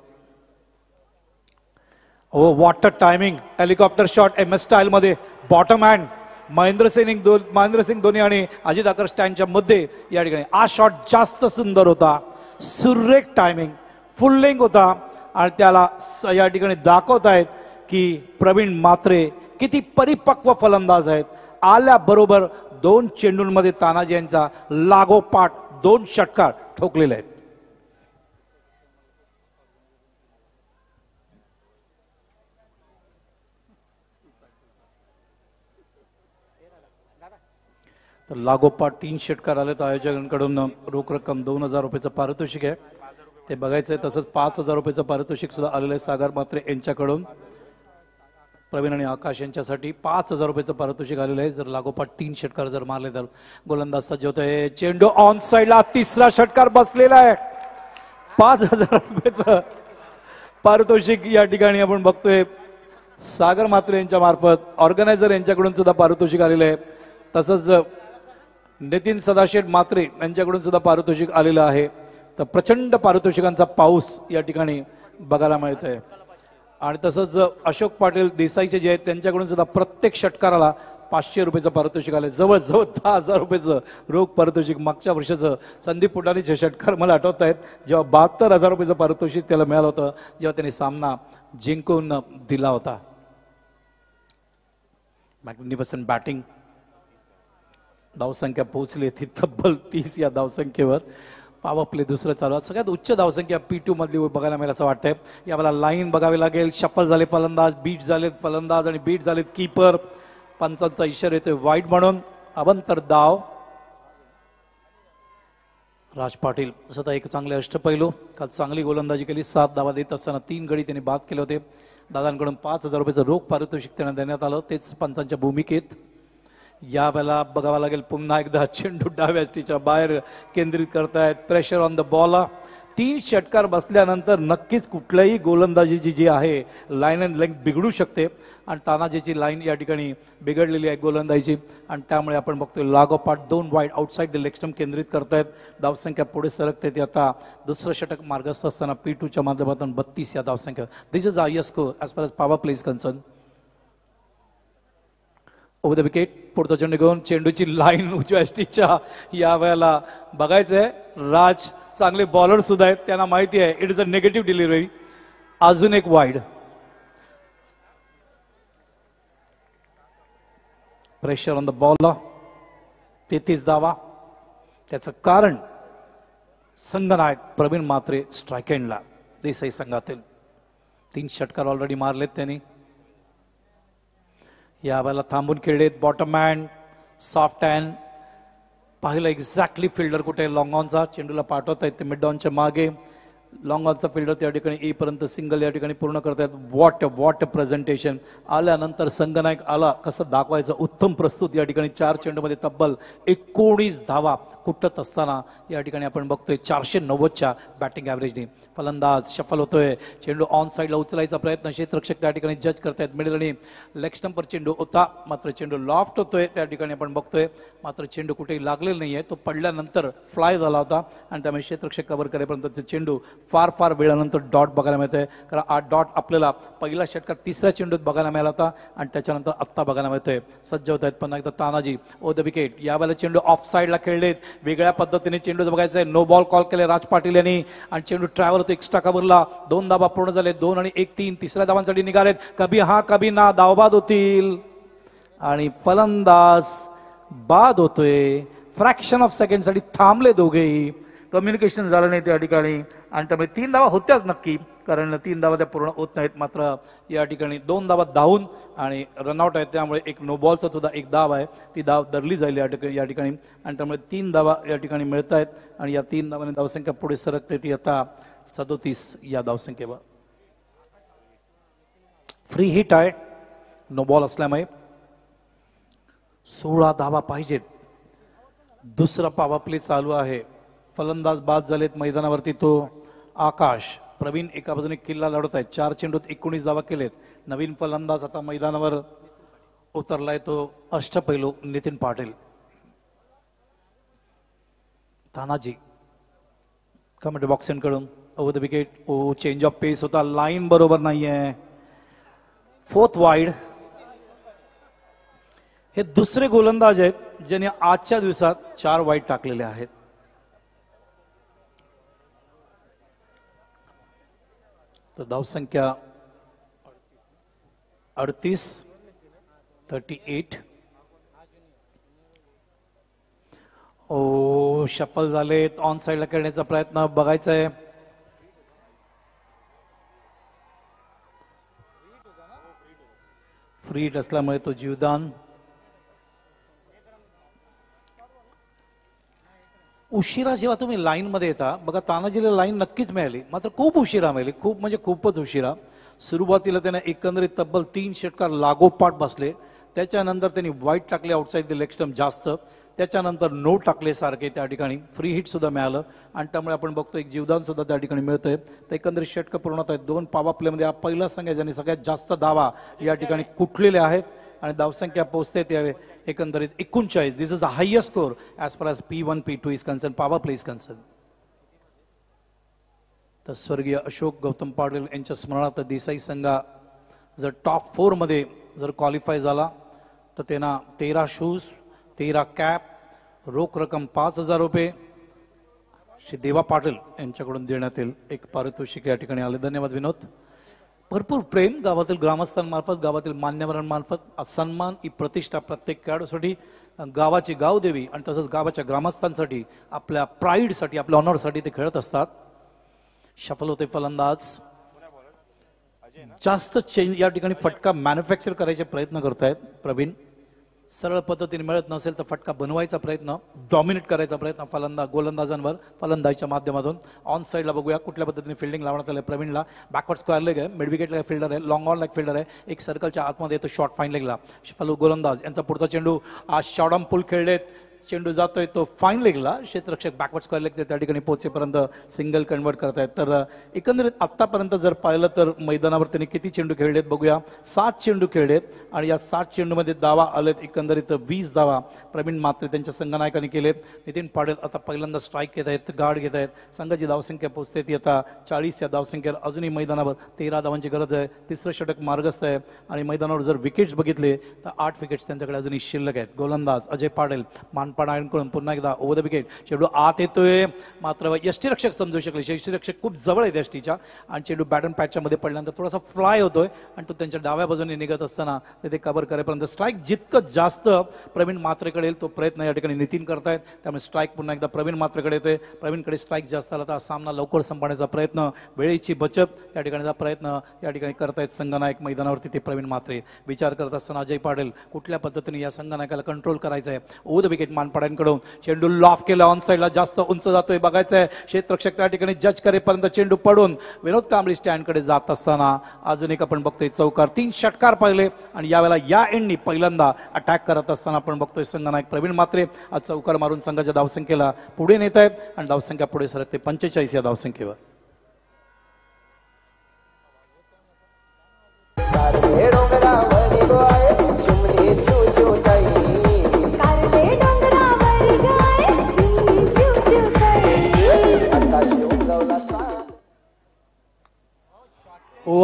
Oh what a timing. Helicopter shot MS style मध्ये बॉटम हँड महेंद्र सिंग धोनी आणि अजित आकर स्टँडच्या मध्ये या ठिकाणी हा शॉट जास्त सुंदर होता. सुरेख टायमिंग, फुल्लिंग होता आणि त्याला या ठिकाणी दाखवतायत की प्रवीण मात्रे किती परिपक्व फलंदाज आहेत. आल्याबरोबर 2 चेंडूंमध्ये तानाजी यांचा लागोपाठ 2 षटकार ठोकलेले आहेत. तर लागोपाठ 3 षटकार आले. तर आयोजकांकडून रोख रक्कम 2000 रुपयाचं पारितोषिक आहे ते बघायचंय. तसंच 5000 रुपयाचं पारितोषिक सुद्धा आलेलं आहे सागर मात्रे यांच्याकडून. प्रवीण आणि आकाश यांच्यासाठी 5000 रुपयाचं पारितोषिक आलेलं आहे जर लागोपाठ 3 षटकार जर मारले तर. गोलंदाज सज्ज होतोय. चेंडू ऑन साईडला, तिसरा षटकार बसलेला आहे. 5000 रुपयाचं पारितोषिक या ठिकाणी आपण बघतोय सागर मात्रे यांच्या मार्फत. ऑर्गनायझर यांच्याकडून सुद्धा पारितोषिक आलेलं आहे. तसंच नितीन सदाशेठ मात्रे यांच्याकडून सुद्धा पारितोषिक आलेलं आहे. तर प्रचंड पारितोषिकांचा पाऊस या ठिकाणी बघायला मिळतोय. आणि तसंच अशोक पाटील देसाईचे जे आहेत त्यांच्याकडून सुद्धा प्रत्येक षटकाराला 500 रुपयाचं पारितोषिक आलं. जवळजवळ 10,000 रुपयाचं रोख पारितोषिक. मागच्या वर्षाचं संदीप पुटानीचे षटकार मला आठवत आहेत जेव्हा 72,000 रुपयाचं पारितोषिक त्याला मिळालं होतं जेव्हा त्यांनी सामना जिंकून दिला होता. Magnificent batting. धावसंख्या पोहोचली ती तब्बल 30 या धावसंख्येवर. पॉवर प्ले दुसरं चालू आहे. सगळ्यात उच्च धावसंख्या P2 मधली बघायला मिळेल असं वाटतंय. यावेळेला लाईन बघावी लागेल. शफल झाले फलंदाज, बीट झालेत फलंदाज आणि बीट झालेत कीपर. पंचांचा इशारा येतोय वाईट म्हणून. अवंतर धाव. राज पाटील स्वतः एक चांगले अष्टपैलू. काल चांगली गोलंदाजी केली. 7 धावा देत असताना 3 गडी त्यांनी बाद केले होते. दादांकडून 5000 रुपयाचं रोख पारितोषिक त्यांना देण्यात आलं. तेच पंचांच्या भूमिकेत. यावेळेला बघावं लागेल पुन्हा एकदा चेंडू डाव्या यष्टीच्या बाहेर केंद्रित करतायत. Pressure on the ball. 3 षटकार बसल्यानंतर नक्कीच कुठल्याही गोलंदाजीची जी आहे लाईन अँड लेंथ बिघडू शकते आणि तानाजीची लाईन या ठिकाणी बिघडलेली आहे गोलंदाजीची आणि त्यामुळे आपण बघतोय लागोपाठ 2 wide outside the leg stump केंद्रित करतायत. धावसंख्या पुढे सरकते ती आता दुसरं षटक मार्गस्थ असताना P2च्या माध्यमातून 32 या धावसंख्या. This is highest score as far as power play is concern. Over the wicket. पुढचा चेंडू घेऊन चेंडूची लाईन उजव्या यष्टीच्या या वेळेला बघायचंय. राज चांगले बॉलर सुद्धा आहेत त्यांना माहिती आहे it is a negative delivery. अजून एक wide. Pressure on the ball. 33 धावा. त्याचं कारण संघनायक प्रवीण मात्रे स्ट्राईक एंडला देसाई संघातील. 3 षटकार ऑलरेडी मारलेत त्यांनी. यावेळेला थांबून खेळलेत. Bottom hand, soft hand. पाहिलं एक्झॅक्टली फिल्डर कुठे लॉंग ऑनचा. चेंडूला पाठवत आहेत ते मिड ऑनच्या मागे. लॉंग ऑनचा फिल्डर त्या ठिकाणी येईपर्यंत सिंगल या ठिकाणी पूर्ण करतायत. What presentation. आल्यानंतर संघनायक आला कसं दाखवायचं, उत्तम प्रस्तुत. या ठिकाणी 4 चेंडूमध्ये तब्बल 19 धावा कुठत असताना या ठिकाणी आपण बघतोय 490च्या बॅटिंग ॲव्हरेजने. फलंदाज शफल होतोय. चेंडू ऑन साईडला उचलायचा प्रयत्न क्षेत्ररक्षक त्या ठिकाणी जज करतायत. मिडल आणि लेग स्टंपवर चेंडू होता, मात्र चेंडू लॉफ्ट होतोय त्या ठिकाणी आपण बघतोय. मात्र चेंडू कुठेही लागलेला नाहीये, तो पडल्यानंतर फ्लाय झाला होता आणि त्यामुळे क्षेत्ररक्षक कव्हर करेपर्यंत चेंडू फार वेळानंतर डॉट बघायला मिळतोय. कारण हा डॉट आपल्याला पहिल्या षटकात 3ऱ्या चेंडूत बघायला मिळाला होता आणि त्याच्यानंतर आत्ता बघायला मिळतोय. सज्ज होत आहेत पुन्हा एकदा तानाजी ओ द विकेट. यावेळेला चेंडू ऑफ साईडला खेळलेत. वेगळ्या पद्धतीने चेंडू बघायचा आहे. नो बॉल कॉल केले राज पाटील यांनी आणि चेंडू ट्रॅव्हल होतो एक्स्ट्रा कव्हरला. 2 धावा पूर्ण झाले. 2 आणि 1 3. तिसऱ्या धावांसाठी निघालेत. कभी हा कभी ना धावबाद होतील आणि फलंदाज बाद होतोय. फ्रॅक्शन ऑफ सेकंड साठी थांबले दोघेही. कम्युनिकेशन झालं नाही त्या ठिकाणी आणि त्यामुळे 3 धावा होत्याच नक्की, कारण 3 धावा त्या पूर्ण होत नाहीत. मात्र या ठिकाणी 2 धावा धावून आणि रनआउट आहेत, त्यामुळे एक नो बॉलचा सुद्धा एक धाव आहे, ती धाव धरली जाईल या ठिकाणी आणि त्यामुळे 3 धावा या ठिकाणी मिळत आहेत आणि या 3 धावांनी धावसंख्या पुढे सरकते. ती आता 37 या धावसंख्येवर. फ्री हिट आहे नो बॉल असल्यामुळे. 16 धावा पाहिजेत. दुसरा पॉवर प्ले चालू आहे. फलंदाज बाद झालेत मैदानावरती. तो आकाश. प्रवीण एका बाजूने किल्ला लढत आहेत. 4 चेंडूत 19 धावा केलेत. नवीन फलंदाज आता मैदानावर उतरलाय, तो अष्टपैलू नितीन पाटील. तानाजी कमेंट बॉक्स कडून over the wicket. Oh change of pace होता, लाईन बरोबर नाहीये. 4th wide. हे दुसरे गोलंदाज आहेत ज्यांनी आजच्या दिवसात 4 वाईड टाकलेले आहेत. तर धावसंख्या 38. ओ शफल झालेत. ऑन साईडला खेळण्याचा प्रयत्न बघायचा आहे. फ्री हिट असल्यामुळे तो जीवदान. उशिरा जेव्हा तुम्ही लाईन मध्ये येता बघा, तानाजीला लाईन नक्कीच मिळाली, मात्र खूप उशिरा मिळाली. खूप म्हणजे खूपच उशिरा. सुरुवातीला त्याने एकंदरीत तब्बल 3 षटकार लागोपाठ बसले. त्याच्यानंतर त्यांनी वाईट टाकले आउटसाईड द लेग स्टंप जास्त. त्याच्यानंतर नो टाकले सारखे त्या ठिकाणी. फ्री हिट सुद्धा मिळालं आणि त्यामुळे आपण बघतो एक जीवदान सुद्धा त्या ठिकाणी मिळतंय. तर एकंदरीत षटक पूर्ण होत आहेत. 2 पॉवर प्लेमध्ये हा पहिला संघ आहे ज्यांनी सगळ्यात जास्त धावा या ठिकाणी कुठलेले आहेत आणि धावसंख्या पोहोचते त्यावेळी एकंदरीत 39. This is the highest score as far as P1 P2 is concern, power play is concern. तर स्वर्गीय अशोक गौतम पाटील यांच्या स्मरणार्थ देसाई संघ जर टॉप 4 मध्ये जर क्वालिफाय झाला तर त्यांना 13 शूज, 13 कॅप, रोख रक्कम 5,000 रुपये श्री देवा पाटील यांच्याकडून देण्यात येईल. एक पारितोषिक या ठिकाणी आले. धन्यवाद विनोद. भरपूर प्रेम गावातील ग्रामस्थांमार्फत, गावातील मान्यवरांमार्फत सन्मान ही प्रतिष्ठा प्रत्येक खेळाडूसाठी, गावाची गावदेवी आणि तसंच गावाच्या ग्रामस्थांसाठी, आपल्या प्राईडसाठी, आपल्या ऑनरसाठी ते खेळत असतात. शफल होते फलंदाज. जास्त चेंज या ठिकाणी फटका मॅन्युफॅक्चर करायचे प्रयत्न करतायत प्रवीण. सरळ पद्धतीने मिळत नसेल तर फटका बनवायचा प्रयत्न, डॉमिनेट करायचा प्रयत्न गोलंदाजांवर फलंदाजीच्या माध्यमातून. ऑन साईडला बघूया कुठल्या पद्धतीने फिल्डिंग लावण्यात आलं. प्रवीणला बॅकवर्ड स्क्वेअर लेग आहे, मिड विकेटला फिल्डर आहे, लॉंग ऑन लेग फिल्डर आहे, एक सर्कलच्या आतमध्ये येतो शॉर्ट फाईन लेगला. गोलंदाज यांचा पुढचा चेंडू आज शॉर्ट पुल खेळलेत. चेंडू जातोय तो फाईन लेगला. क्षेत्ररक्षक बॅकवर्ड स्क्वेअर लेगचे त्या ठिकाणी पोहोचेपर्यंत सिंगल कन्वर्ट करतायत. तर एकंदरीत आतापर्यंत जर पाहिलं तर मैदानावर त्यांनी किती चेंडू खेळलेत बघूया. 7 चेंडू खेळलेत आणि या 7 चेंडूमध्ये धावा आलेत एकंदरीत 20 धावा प्रवीण मात्रे त्यांच्या संघनायकांनी केलेत. नितीन पाटील आता पहिल्यांदा स्ट्राईक घेत आहेत, गार्ड घेत आहेत. संघाची धावसंख्या पोहोचते ती आता 40 या धावसंख्येवर. अजूनही मैदानावर 13 धावांची गरज आहे. तिसरं षटक मार्गस्थ आहे आणि मैदानावर जर विकेट्स बघितले तर 8 विकेट्स त्यांच्याकडे अजूनही शिल्लक आहेत. गोलंदाज अजय पाटील मानपाडाकडून पुन्हा एकदा ओव्हर द विकेट. चेंडू आत येतोय, मात्र यष्टीरक्षक समजू शकले. यष्टीरक्षक खूप जवळ आहेत यष्टीच्या आणि चेंडू बॅटन पॅचच्या मध्ये पडल्यानंतर थोडासा फ्लाय होतोय आणि तो त्यांच्या डाव्या बाजूने निघत असताना ते कव्हर करेपर्यंत स्ट्राईक जितकं जास्त प्रवीण मात्रेकडे येईल तो प्रयत्न या ठिकाणी नितीन करतायत. त्यामुळे स्ट्राईक पुन्हा एकदा प्रवीण मात्रेकडे येतोय. प्रवीणकडे स्ट्राईक जास्त आला तर सामना लवकर संपवण्याचा प्रयत्न, वेळेची बचत या ठिकाणी प्रयत्न या ठिकाणी करतायत संघनायक मैदानावरती ते प्रवीण मात्रे. विचार करत असताना अजय पाटील कुठल्या पद्धतीने या संघनायकाला कंट्रोल करायचं आहे. ओव्हर द विकेट मानपाड्यांकडून. चेंडू लॉफ केला ऑन साईडला, जास्त उंच जातोय बघायचंय. क्षेत्ररक्षक त्या ठिकाणी जज करेपर्यंत चेंडू पडून विनोद कांबळी स्टँडकडे जात असताना अजून एक आपण बघतोय चौकार. 3 षटकार पाहिले आणि यावेळेला या एंडनी पहिल्यांदा अटॅक करत असताना आपण बघतोय संघनायक प्रवीण म्हात्रे आज चौकार मारून संघाच्या धावसंख्येला पुढे नेत आहेत आणि धावसंख्या पुढे सरकते 45 या धावसंख्येवर.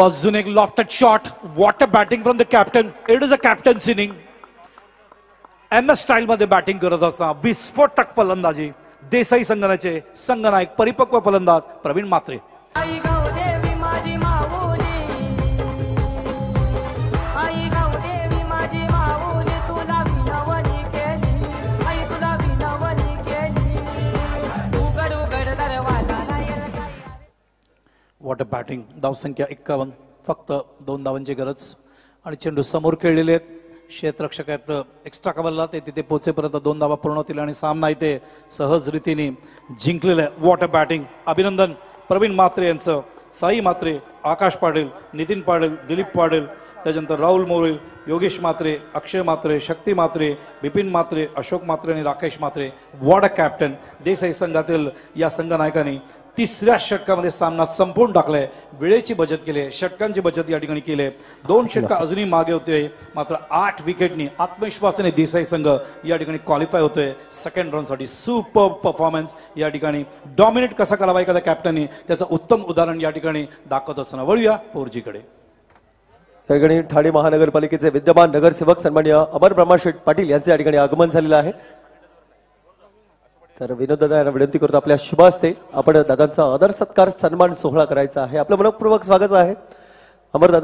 अजून एक lofted shot. What a batting from the captain. It is a captains inning. MS style मध्ये बॅटिंग करत असता विस्फोटक फलंदाजी देसाई संघाचे संघनायक परिपक्व फलंदाज प्रवीण म्हात्रे. आई गौदेवी माझी माऊली, आई गौदेवी माझी माऊली, तुला विनवणी केली, आई तुला विनवणी केली, उघड उघड दरवाजा राहील काही. What a batting. धावसंख्या 51, फक्त 2 धावांची गरज आणि चेंडू समोर खेळलेले आहेत. क्षेत्ररक्षक आहेत एक्स्ट्रा कव्हरला, ते तिथे पोहोचेपर्यंत 2 धावा पूर्ण होतील आणि सामना इथे सहज रीतीने जिंकलेला आहे. What a batting. अभिनंदन प्रवीण म्हात्रे यांचं. साई म्हात्रे, आकाश पाटील, नितीन पाटील, दिलीप पाटील, त्याच्यानंतर राहुल मोरे, योगेश म्हात्रे, अक्षय म्हात्रे, शक्ती म्हात्रे, बिपिन म्हात्रे, अशोक म्हात्रे आणि Rakesh Mhatre. What a captain. Desai संघातील या संघनायकांनी 3ऱ्या षटकामध्ये सामना संपवून टाकलाय. वेळेची बचत केली, षटकांची बचत या ठिकाणी केली. 2 षटक अजूनही मागे होते, मात्र 8 विकेटनी आत्मविश्वासाने देसाई संघ या ठिकाणी क्वालिफाय होतोय सेकंड रनसाठी. सुपर परफॉर्मन्स या ठिकाणी. डॉमिनेट कसा करावा एखाद्या कॅप्टननी त्याचं उत्तम उदाहरण या ठिकाणी दाखवत असताना वळूया पोरजीकडे. या ठिकाणी ठाणे महानगरपालिकेचे विद्यमान नगरसेवक सन्माननीय अमर ब्रह्माशेठ पाटील यांचे या ठिकाणी आगमन झालेलं आहे. तर विनोद दादा यांना विनंती करतो आपल्या शुभ हस्ते आपण दादांचा आदर सत्कार सन्मान सोहळा करायचा आहे. आपलं मनपूर्वक स्वागत आहे अमर दादा.